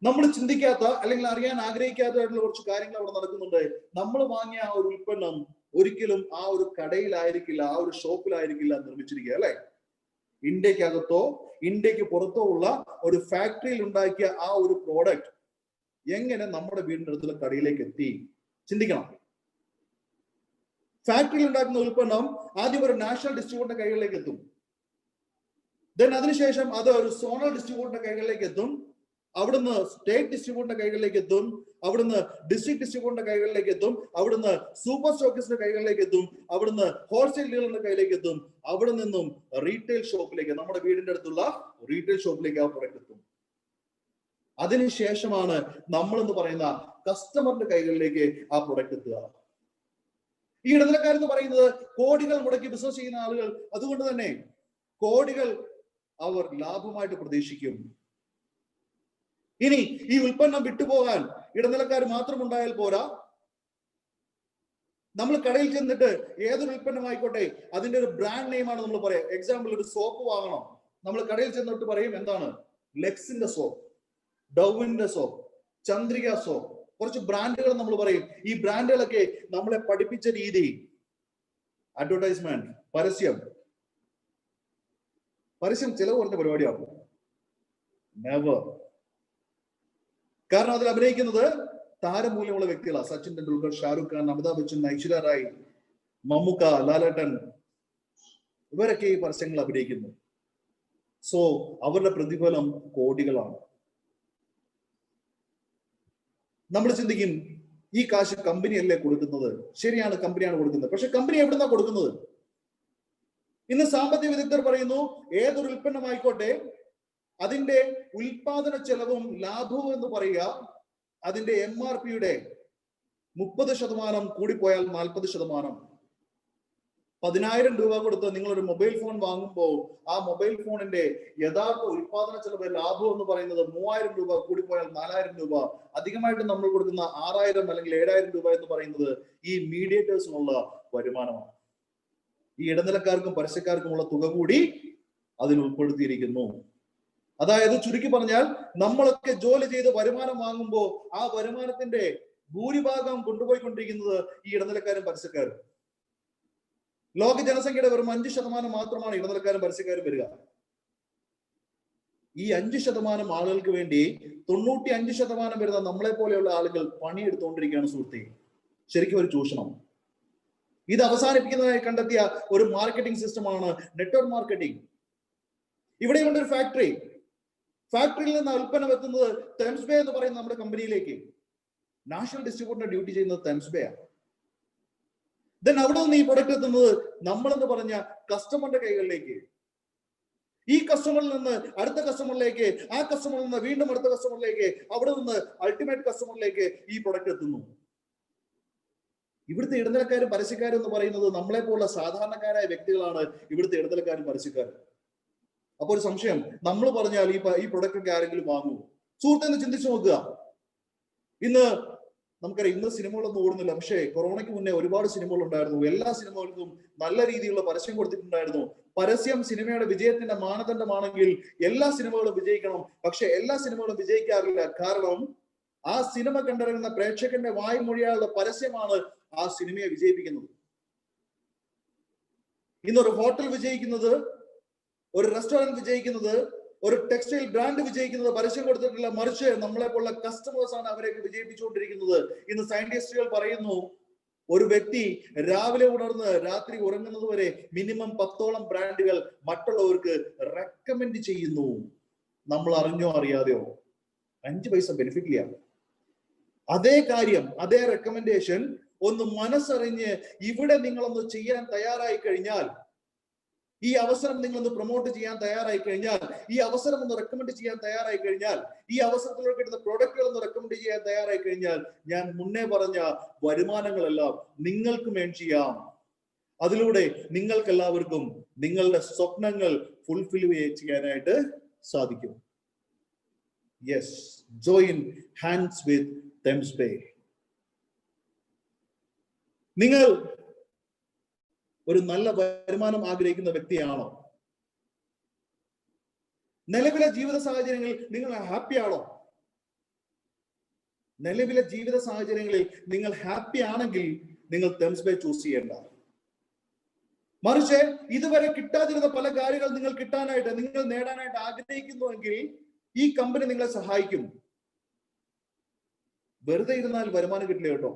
നമ്മൾ ചിന്തിക്കാത്ത അല്ലെങ്കിൽ അറിയാൻ ആഗ്രഹിക്കാത്തതായിട്ടുള്ള കുറച്ച് കാര്യങ്ങൾ അവിടെ നടക്കുന്നുണ്ട്. നമ്മൾ വാങ്ങിയ ആ ഒരു ഉൽപ്പന്നം ഒരിക്കലും ആ ഒരു കടയിലായിരിക്കില്ല, ആ ഒരു ഷോപ്പിലായിരിക്കില്ല നിർമ്മിച്ചിരിക്കുക, അല്ലെ? ഇന്ത്യക്കകത്തോ ഇന്ത്യക്ക് പുറത്തോ ഉള്ള ഒരു ഫാക്ടറിയിൽ ഉണ്ടാക്കിയ ആ ഒരു പ്രോഡക്റ്റ് എങ്ങനെ നമ്മുടെ വീടിന്റെ അടുത്തുള്ള കടയിലേക്ക് എത്തി? ചിന്തിക്കണം. ഫാക്ടറിയിൽ ഉണ്ടാക്കുന്ന ഉൽപ്പന്നം ആദ്യം ഒരു നാഷണൽ ഡിസ്ട്രിബ്യൂട്ടറിന്റെ കൈകളിലേക്ക് എത്തും. ദെൻ അതിനുശേഷം അത് ഒരു സോണൽ ഡിസ്ട്രിബ്യൂട്ടറിന്റെ കൈകളിലേക്ക് എത്തും. അവിടുന്ന് സ്റ്റേറ്റ് ഡിസ്ട്രിബ്യൂട്ടറിന്റെ കൈകളിലേക്ക് എത്തും. അവിടുന്ന് ഡിസ്ട്രിക്ട് ഡിസ്ട്രിബ്യൂട്ടറിന്റെ കൈകളിലേക്ക് എത്തും. അവിടുന്ന് സൂപ്പർ സ്റ്റോക്കിസ്റ്റിന്റെ കൈകളിലേക്ക് എത്തും. അവിടുന്ന് ഹോൾസെയിൽ ഡീലറിന്റെ കയ്യിലേക്ക് എത്തും. അവിടെ നിന്നും റീറ്റെയിൽ ഷോപ്പിലേക്ക്, നമ്മുടെ വീടിന്റെ അടുത്തുള്ള റീറ്റെയിൽ ഷോപ്പിലേക്ക് ആ പ്രൊഡക്റ്റ് എത്തും. അതിനുശേഷമാണ് നമ്മൾ എന്ന് പറയുന്ന കസ്റ്റമറിന്റെ കൈകളിലേക്ക് ആ പ്രൊഡക്റ്റ് എത്തുക. ഈ ഇടനിലക്കാരെന്ന് പറയുന്നത് കോടികൾ മുടക്കി ബിസിനസ് ചെയ്യുന്ന ആളുകൾ. അതുകൊണ്ട് തന്നെ കോടികൾ അവർ ലാഭമായിട്ട് പ്രതീക്ഷിക്കും. ഇനി ഈ ഉൽപ്പന്നം വിട്ടുപോകാൻ ഇടനിലക്കാർ മാത്രം ഉണ്ടായാൽ പോരാ. നമ്മൾ കടയിൽ ചെന്നിട്ട് ഏതൊരു ഉൽപ്പന്നമായിക്കോട്ടെ അതിന്റെ ഒരു ബ്രാൻഡ് നെയിമാണ് നമ്മൾ പറയാം. എക്സാമ്പിൾ, ഒരു സോപ്പ് വാങ്ങണം. നമ്മൾ കടയിൽ ചെന്നിട്ട് പറയും എന്താണ്? ലെക്സിന്റെ സോപ്പ്, ഡവിന്റെ സോപ്പ്, ചന്ദ്രിക സോപ്പ്, കുറച്ച് ബ്രാൻഡുകൾ നമ്മൾ പറയും. ഈ ബ്രാൻഡുകളൊക്കെ നമ്മളെ പഠിപ്പിച്ച രീതി, അഡ്വർടൈസ്മെന്റ്, പരസ്യം ചിലവ് കുറഞ്ഞ പരിപാടിയാണ്. നെവർ. കാരണം അതിൽ അഭിനയിക്കുന്നത് താരമൂല്യമുള്ള വ്യക്തികളാണ്. സച്ചിൻ ടെണ്ടുൽക്കർ, ഷാരൂഖ് ഖാൻ, അമിതാഭ് ബച്ചൻ, ഐശ്വര്യ റായ്, മമ്മൂക്ക, ലാലേട്ടൻ, ഇവരൊക്കെ ഈ പരസ്യങ്ങൾ അഭിനയിക്കുന്നു. സോ അവരുടെ പ്രതിഫലം കോടികളാണ്. നമ്മൾ ചിന്തിക്കും ഈ കാശ് കമ്പനിയല്ലേ കൊടുക്കുന്നത്? ശരിയാണ്, കമ്പനിയാണ് കൊടുക്കുന്നത്. പക്ഷെ കമ്പനി എവിടുന്നാ കൊടുക്കുന്നത്? ഇന്ന് സാമ്പത്തിക വിദഗ്ധർ പറയുന്നു ഏതൊരു ഉൽപ്പന്നമായിക്കോട്ടെ അതിന്റെ ഉൽപാദന ചെലവും ലാഭവും എന്ന് പറയുക അതിന്റെ MRPയുടെ 30%, കൂടിപ്പോയാൽ 40%. 10,000 രൂപ കൊടുത്ത് നിങ്ങളൊരു മൊബൈൽ ഫോൺ വാങ്ങുമ്പോൾ ആ മൊബൈൽ ഫോണിന്റെ യഥാർത്ഥ ഉൽപാദന ചെലവ്, ലാഭം എന്ന് പറയുന്നത് 3,000 രൂപ, കൂടിപ്പോയാൽ 4,000 രൂപ. അധികമായിട്ട് നമ്മൾ കൊടുക്കുന്ന 6,000 അല്ലെങ്കിൽ 7,000 രൂപ എന്ന് പറയുന്നത് ഈ മീഡിയേറ്റേഴ്സിനുള്ള വരുമാനമാണ്. ഈ ഇടനിലക്കാർക്കും പരസ്യക്കാർക്കുമുള്ള തുക കൂടി അതിൽ ഉൾപ്പെടുത്തിയിരിക്കുന്നു. അതായത് ചുരുക്കി പറഞ്ഞാൽ നമ്മളൊക്കെ ജോലി ചെയ്ത് വരുമാനം വാങ്ങുമ്പോൾ ആ വരുമാനത്തിന്റെ ഭൂരിഭാഗം കൊണ്ടുപോയിക്കൊണ്ടിരിക്കുന്നത് ഈ ഇടനിലക്കാരും പരസ്യക്കാരും. ലോക ജനസംഖ്യയുടെ വെറും 5% മാത്രമാണ് ഇടനിലക്കാരും പരസ്യക്കാരും വരിക. ഈ 5% ആളുകൾക്ക് വേണ്ടി 95% വരുന്ന നമ്മളെ പോലെയുള്ള ആളുകൾ പണിയെടുത്തുകൊണ്ടിരിക്കുകയാണ് സുഹൃത്തെ. ശരിക്കും ഒരു ചൂഷണം. ഇത് അവസാനിപ്പിക്കുന്നതായി കണ്ടെത്തിയ ഒരു മാർക്കറ്റിംഗ് സിസ്റ്റമാണ് നെറ്റ്വർക്ക് മാർക്കറ്റിംഗ്. ഇവിടെയുണ്ട് ഒരു ഫാക്ടറിയിൽ നിന്ന് ഉൽപ്പന്നം എത്തുന്നത് തെംസ് ബേ എന്ന് പറയുന്ന നമ്മുടെ കമ്പനിയിലേക്ക്. നാഷണൽ ഡിസ്ട്രിബ്യൂട്ടർ ഡ്യൂട്ടി ചെയ്യുന്നത് തെംസ് ബേ ആണ്. ദെൻ അവിടെ നിന്ന് ഈ പ്രൊഡക്റ്റ് എത്തുന്നത് നമ്മളെന്ന് പറഞ്ഞ കസ്റ്റമറിന്റെ കൈകളിലേക്ക്. ഈ കസ്റ്റമറിൽ നിന്ന് അടുത്ത കസ്റ്റമറിലേക്ക്, ആ കസ്റ്റമറിൽ നിന്ന് വീണ്ടും അടുത്ത കസ്റ്റമറിലേക്ക്, അവിടെ നിന്ന് അൾട്ടിമേറ്റ് കസ്റ്റമറിലേക്ക് ഈ പ്രൊഡക്റ്റ് എത്തുന്നു. ഇവിടുത്തെ ഇടനിലക്കാരും പരസ്യക്കാരും എന്ന് പറയുന്നത് നമ്മളെ പോലുള്ള സാധാരണക്കാരായ വ്യക്തികളാണ് ഇവിടുത്തെ ഇടനിലക്കാരും പരസ്യക്കാരും. അപ്പൊ ഒരു സംശയം, നമ്മൾ പറഞ്ഞാൽ ഈ പ്രൊഡക്റ്റ് ഒക്കെ ആരെങ്കിലും വാങ്ങുമോ? സുഹൃത്തെ, ഒന്ന് ചിന്തിച്ചു നോക്കുക. ഇന്ന് നമുക്കറിയാം, ഇന്ന് സിനിമകളൊന്നും ഓടുന്നില്ല. പക്ഷേ കൊറോണയ്ക്ക് മുന്നേ ഒരുപാട് സിനിമകൾ ഉണ്ടായിരുന്നു. എല്ലാ സിനിമകൾക്കും നല്ല രീതിയിലുള്ള പരസ്യം കൊടുത്തിട്ടുണ്ടായിരുന്നു. പരസ്യം സിനിമയുടെ വിജയത്തിന്റെ മാനദണ്ഡമാണെങ്കിൽ എല്ലാ സിനിമകളും വിജയിക്കണം. പക്ഷെ എല്ലാ സിനിമകളും വിജയിക്കാറില്ല. കാരണം ആ സിനിമ കണ്ടിറങ്ങുന്ന പ്രേക്ഷകന്റെ വായ്മൊഴിയാളുടെ പരസ്യമാണ് ആ സിനിമയെ വിജയിപ്പിക്കുന്നത്. ഇന്നൊരു ഹോട്ടൽ വിജയിക്കുന്നത്, ഒരു റെസ്റ്റോറന്റ് വിജയിക്കുന്നത്, ഒരു ടെക്സ്റ്റൈൽ ബ്രാൻഡ് വിജയിക്കുന്നത് പരസ്യം കൊടുത്തിട്ടില്ല. മറിച്ച് നമ്മളെ പോലുള്ള കസ്റ്റമേഴ്സ് ആണ് അവരെയൊക്കെ വിജയിപ്പിച്ചുകൊണ്ടിരിക്കുന്നത്. ഇന്ന് സയന്റിസ്റ്റുകൾ പറയുന്നു ഒരു വ്യക്തി രാവിലെ ഉണർന്ന് രാത്രി ഉറങ്ങുന്നത് വരെ മിനിമം 10ഓളം ബ്രാൻഡുകൾ മറ്റുള്ളവർക്ക് റെക്കമെൻഡ് ചെയ്യുന്നു. നമ്മൾ അറിഞ്ഞോ അറിയാതെയോ 5 പൈസ ബെനിഫിറ്റ് ഇല്ല. അതേ കാര്യം, അതേ റെക്കമെൻഡേഷൻ ഒന്ന് മനസ്സറിഞ്ഞ് ഇവിടെ നിങ്ങളൊന്ന് ചെയ്യാൻ തയ്യാറായി കഴിഞ്ഞാൽ, ഈ അവസരം നിങ്ങളൊന്ന് പ്രൊമോട്ട് ചെയ്യാൻ തയ്യാറായി കഴിഞ്ഞാൽ, ഈ അവസരം ഒന്ന് റെക്കമെൻഡ് ചെയ്യാൻ തയ്യാറായി കഴിഞ്ഞാൽ, ഈ അവസരത്തിലൂടെ കിട്ടുന്ന പ്രൊഡക്റ്റുകൾ ഒന്ന് റെക്കമെൻഡ് ചെയ്യാൻ തയ്യാറായി കഴിഞ്ഞാൽ, ഞാൻ മുന്നേ പറഞ്ഞ വരുമാനങ്ങളെല്ലാം നിങ്ങൾക്കും ഏൺ ചെയ്യാം. അതിലൂടെ നിങ്ങൾക്ക് എല്ലാവർക്കും നിങ്ങളുടെ സ്വപ്നങ്ങൾ ഫുൾഫിൽ ചെയ്യാനായിട്ട് സാധിക്കും. Yes, join hands with Thames Bay. നിങ്ങൾ ഒരു നല്ല വരുമാനം ആഗ്രഹിക്കുന്ന വ്യക്തിയാണോ? നിലവിലെ ജീവിത സാഹചര്യങ്ങളിൽ നിങ്ങൾ ഹാപ്പിയാണോ? നിലവിലെ ജീവിത സാഹചര്യങ്ങളിൽ നിങ്ങൾ ഹാപ്പി ആണെങ്കിൽ നിങ്ങൾ തെംസ് ബേ ചൂസ് ചെയ്യേണ്ട. മറിച്ച് ഇതുവരെ കിട്ടാതിരുന്ന പല കാര്യങ്ങൾ നിങ്ങൾ കിട്ടാനായിട്ട്, നിങ്ങൾ നേടാനായിട്ട് ആഗ്രഹിക്കുന്നുവെങ്കിൽ ഈ കമ്പനി നിങ്ങളെ സഹായിക്കും. വെറുതെ ഇരുന്നാൽ വരുമാനം കിട്ടില്ല കേട്ടോ.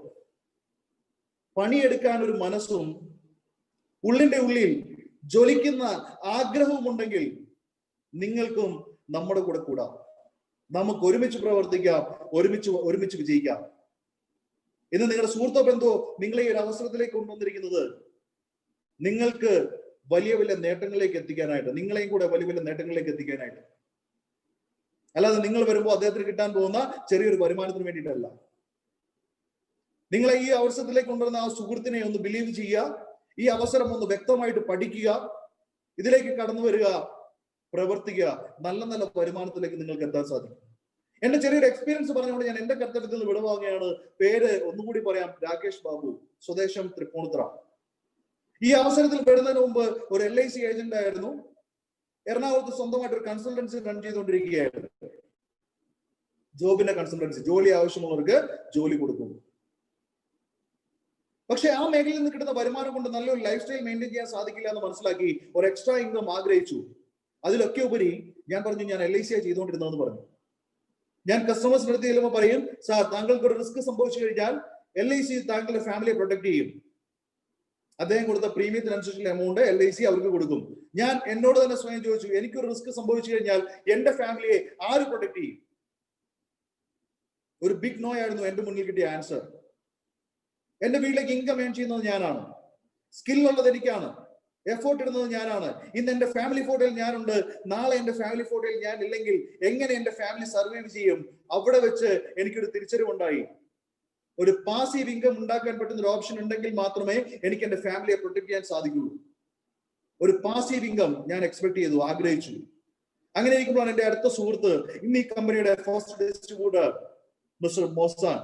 പണിയെടുക്കാൻ ഒരു മനസ്സും ഉള്ളിന്റെ ഉള്ളിൽ ജ്വലിക്കുന്ന ആഗ്രഹവും ഉണ്ടെങ്കിൽ നിങ്ങൾക്കും നമ്മുടെ കൂടെ കൂടാം. നമുക്ക് ഒരുമിച്ച് പ്രവർത്തിക്കാം, ഒരുമിച്ച് വിജയിക്കാം. ഇന്ന് നിങ്ങളുടെ സുഹൃത്തോ ബന്ധുവോ നിങ്ങളെ ഈ ഒരു അവസരത്തിലേക്ക് കൊണ്ടുവന്നിരിക്കുന്നത് നിങ്ങൾക്ക് വലിയ വലിയ നേട്ടങ്ങളിലേക്ക് എത്തിക്കാനായിട്ട്, നിങ്ങളെയും കൂടെ വലിയ വലിയ നേട്ടങ്ങളിലേക്ക് എത്തിക്കാനായിട്ട്. അല്ലാതെ നിങ്ങൾ വരുമ്പോൾ അദ്ദേഹത്തിന് കിട്ടാൻ പോകുന്ന ചെറിയൊരു വരുമാനത്തിന് വേണ്ടിയിട്ടല്ല. നിങ്ങളെ ഈ അവസരത്തിലേക്ക് കൊണ്ടുവരുന്ന ആ സുഹൃത്തിനെ ഒന്ന് ബിലീവ് ചെയ്യുക, ഈ അവസരം ഒന്ന് വ്യക്തമായിട്ട് പഠിക്കുക, ഇതിലേക്ക് കടന്നു വരിക, പ്രവർത്തിക്കുക. നല്ല നല്ല വരുമാനത്തിലേക്ക് നിങ്ങൾക്ക് എത്താൻ സാധിക്കും. എന്റെ ചെറിയൊരു എക്സ്പീരിയൻസ് പറഞ്ഞുകൊണ്ട് ഞാൻ എന്റെ കർത്തവ്യത്തിൽ നിന്ന് വിടവാങ്ങുകയാണ്. പേര് ഒന്നുകൂടി പറയാം, രാകേഷ് ബാബു, സ്വദേശം തൃപ്പൂണിത്തുറ. ഈ അവസരത്തിൽ വരുന്നതിന് മുമ്പ് ഒരു LIC ഏജന്റ് ആയിരുന്നു. എറണാകുളത്ത് സ്വന്തമായിട്ട് ഒരു കൺസൾട്ടൻസി റൺ ചെയ്തുകൊണ്ടിരിക്കുകയായിരുന്നു. ജോബിന്റെ കൺസൾട്ടൻസി, ജോലി ആവശ്യമുള്ളവർക്ക് ജോലി കൊടുക്കുന്നു. പക്ഷെ ആ മേഖലയിൽ നിന്ന് കിട്ടുന്ന വരുമാനം കൊണ്ട് നല്ലൊരു ലൈഫ് സ്റ്റൈൽ മെയിൻറ്റെയിൻ ചെയ്യാൻ സാധിക്കില്ല എന്ന് മനസ്സിലാക്കി ഒരു എക്സ്ട്രാ ഇൻകം ആഗ്രഹിച്ചു. അതിലൊക്കെ ഉപരി ഞാൻ പറഞ്ഞു, ഞാൻ LIC ചെയ്തുകൊണ്ടിരുന്നതെന്ന് പറഞ്ഞു. ഞാൻ കസ്റ്റമേഴ്സിന്റെ അടുത്ത് ചെല്ലുമ്പോൾ പറയും, സാർ താങ്കൾക്ക് ഒരു റിസ്ക് സംഭവിച്ചു കഴിഞ്ഞാൽ LIC താങ്കളുടെ ഫാമിലിയെ പ്രൊട്ടക്ട് ചെയ്യും. അദ്ദേഹം കൊടുത്ത പ്രീമിയത്തിനനുസരിച്ചുള്ള എമൗണ്ട് LIC അവർക്ക് കൊടുക്കും. ഞാൻ എന്നോട് തന്നെ സ്വയം ചോദിച്ചു, എനിക്കൊരു റിസ്ക് സംഭവിച്ചു കഴിഞ്ഞാൽ എന്റെ ഫാമിലിയെ ആര് പ്രൊട്ടക്ട് ചെയ്യും? ഒരു ബിഗ് നോ ആയിരുന്നു എന്റെ മുന്നിൽ കിട്ടിയ ആൻസർ. എന്റെ വീട്ടിലേക്ക് ഇൻകം ഏൺ ചെയ്യുന്നത് ഞാനാണ്, സ്കിൽ ഉള്ളത് എനിക്കാണ്, എഫോർട്ട് ഇടുന്നത് ഞാനാണ്. ഇന്ന് എന്റെ ഫാമിലി ഫോട്ടോയിൽ ഞാനുണ്ട്, നാളെ എന്റെ ഫാമിലി ഫോട്ടോയിൽ ഞാൻ ഇല്ലെങ്കിൽ എങ്ങനെ എന്റെ ഫാമിലി സർവൈവ് ചെയ്യും? അവിടെ വെച്ച് എനിക്കൊരു തിരിച്ചറിവുണ്ടായി. ഒരു പാസീവ് ഇൻകം ഉണ്ടാക്കാൻ പറ്റുന്ന ഒരു ഓപ്ഷൻ ഉണ്ടെങ്കിൽ മാത്രമേ എനിക്ക് എന്റെ ഫാമിലിയെ പ്രൊട്ടക്ട് ചെയ്യാൻ സാധിക്കുള്ളൂ. ഒരു പാസീവ് ഇൻകം ഞാൻ എക്സ്പെക്ട് ചെയ്തു, ആഗ്രഹിച്ചു. അങ്ങനെ ഇരിക്കുമ്പോഴാണ് എന്റെ അടുത്ത സുഹൃത്ത്, ഇന്ന് ഈ കമ്പനിയുടെ ഫസ്റ്റ് ഡിസ്ട്രിബ്യൂട്ടർ മിസ്റ്റർ മോസാൻ,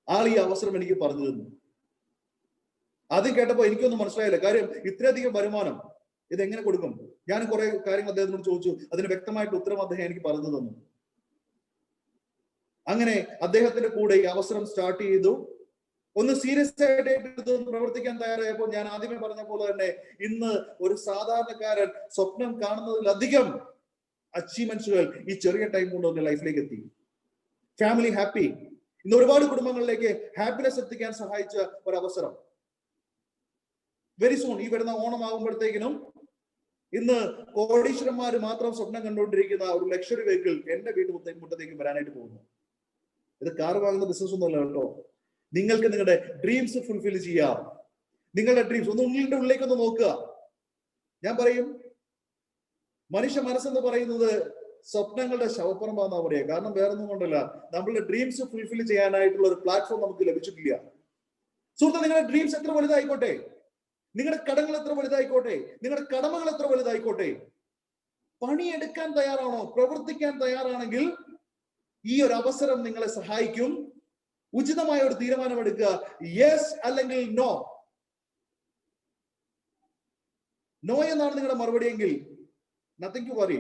ആൾ ഈ അവസരം എനിക്ക് പറഞ്ഞു തന്നു. ആദ്യം കേട്ടപ്പോ എനിക്കൊന്നും മനസ്സിലായില്ല. കാര്യം ഇത്രയധികം വരുമാനം ഇതെങ്ങനെ കൊടുക്കും? ഞാൻ കുറെ കാര്യങ്ങൾ അദ്ദേഹത്തിനോട് ചോദിച്ചു. അതിന് വ്യക്തമായിട്ട് ഉത്തരം അദ്ദേഹം എനിക്ക് പറഞ്ഞു തന്നു. അങ്ങനെ അദ്ദേഹത്തിന്റെ കൂടെ ഈ അവസരം സ്റ്റാർട്ട് ചെയ്തു. ഒന്ന് സീരിയസ് ആയിട്ട് പ്രവർത്തിക്കാൻ തയ്യാറായപ്പോൾ ഞാൻ ആദ്യമേ പറഞ്ഞ പോലെ തന്നെ ഇന്ന് ഒരു സാധാരണക്കാരൻ സ്വപ്നം കാണുന്നതിലധികം അച്ചീവ്മെന്റ്സുകൾ ഈ ചെറിയ ടൈം കൊണ്ട് ഒന്ന് ലൈഫിലേക്ക് എത്തി. Family happy. ഇന്ന് ഒരുപാട് കുടുംബങ്ങളിലേക്ക് ഹാപ്പിനെസ് എത്തിക്കാൻ സഹായിച്ച ഒരു അവസരം. വെരി സൂൺ ഈ വരുന്ന ഓണം ആകുമ്പോഴത്തേക്കിനും ഇന്ന് കോടീശ്വരന്മാർ മാത്രം സ്വപ്നം കണ്ടുകൊണ്ടിരിക്കുന്ന ഒരു ലക്ഷറി വെഹിക്കിൾ എന്റെ മുറ്റത്തേക്ക് വരാനായിട്ട് പോകുന്നു. ഇത് കാർ വാങ്ങുന്ന ബിസിനസ് ഒന്നുമല്ല കേട്ടോ. നിങ്ങൾക്ക് നിങ്ങളുടെ ഡ്രീംസ് ഫുൾഫിൽ ചെയ്യാം. നിങ്ങളുടെ ഡ്രീംസ് ഒന്ന് ഉള്ളിന്റെ ഉള്ളിലേക്കൊന്ന് നോക്കുക. ഞാൻ പറയും, മനുഷ്യ മനസ്സെന്ന് പറയുന്നത് സ്വപ്നങ്ങളുടെ ശവപ്പുറമാണെന്നാ പറയുക. കാരണം വേറൊന്നും കൊണ്ടല്ല, നമ്മളുടെ ഡ്രീംസ് ഫുൾഫിൽ ചെയ്യാനായിട്ടുള്ള ഒരു പ്ലാറ്റ്ഫോം നമുക്ക് ലഭിച്ചിട്ടില്ല. സുഹൃത്തെ, നിങ്ങളുടെ ഡ്രീംസ് എത്ര വലുതായിക്കോട്ടെ, നിങ്ങളുടെ കടങ്ങൾ എത്ര വലുതായിക്കോട്ടെ, നിങ്ങളുടെ കടമകൾ എത്ര വലുതായിക്കോട്ടെ, പണിയെടുക്കാൻ തയ്യാറാണോ, പ്രവർത്തിക്കാൻ തയ്യാറാണെങ്കിൽ ഈ ഒരു അവസരം നിങ്ങളെ സഹായിക്കും. ഉചിതമായ ഒരു തീരുമാനമെടുക്കുക. യെസ് അല്ലെങ്കിൽ നോ. നോ എന്നാണ് നിങ്ങളുടെ മറുപടിയെങ്കിൽ നത്തിങ് ടു വറി.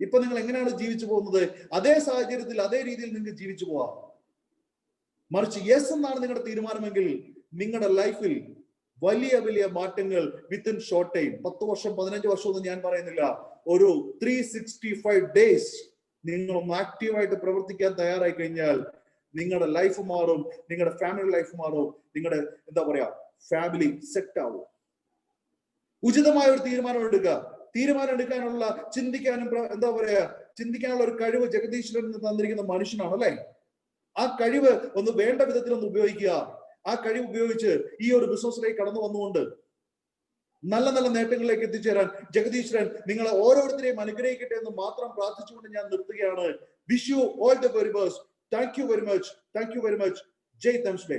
ഇപ്പൊ നിങ്ങൾ എങ്ങനെയാണ് ജീവിച്ചു പോകുന്നത്, അതേ സാഹചര്യത്തിൽ അതേ രീതിയിൽ നിങ്ങൾക്ക് ജീവിച്ചു പോവാം. മറിച്ച് യെസ് എന്നാണ് നിങ്ങളുടെ തീരുമാനമെങ്കിൽ നിങ്ങളുടെ ലൈഫിൽ വലിയ വലിയ മാറ്റങ്ങൾ വിത്തിൻ ഷോർട്ട് ടൈം, 10 വർഷം 15 വർഷം ഒന്നും ഞാൻ പറയുന്നില്ല, ഒരു 365 ഡേയ്സ് നിങ്ങളൊന്ന് ആക്റ്റീവായിട്ട് പ്രവർത്തിക്കാൻ തയ്യാറായി കഴിഞ്ഞാൽ നിങ്ങളുടെ ലൈഫ് മാറും, നിങ്ങളുടെ ഫാമിലി ലൈഫ് മാറും, നിങ്ങളുടെ എന്താ പറയാ ഫാമിലി സെറ്റ് ആവും. ഉചിതമായ ഒരു തീരുമാനം എടുക്കുക. തീരുമാനം എടുക്കാനുള്ള ചിന്തിക്കാനും എന്താ പറയാ ചിന്തിക്കാനുള്ള ഒരു കഴിവ് ജഗദീശ്വരൻ തന്നിരിക്കുന്ന മനുഷ്യനാണ് അല്ലെ. ആ കഴിവ് ഒന്ന് വേണ്ട വിധത്തിൽ ഒന്ന് ഉപയോഗിക്കുക. ആ കഴിവ് ഉപയോഗിച്ച് ഈ ഒരു ബിസിനസ്സിലേക്ക് കടന്നു വന്നുകൊണ്ട് നല്ല നല്ല നേട്ടങ്ങളിലേക്ക് എത്തിച്ചേരാൻ ജഗദീശ്വരൻ നിങ്ങളെ ഓരോരുത്തരെയും അനുഗ്രഹിക്കട്ടെ എന്ന് മാത്രം പ്രാർത്ഥിച്ചുകൊണ്ട് ഞാൻ നിർത്തുകയാണ്. Wish you all the very best. Thank you very much. ജയ് തെംസ് ഡേ.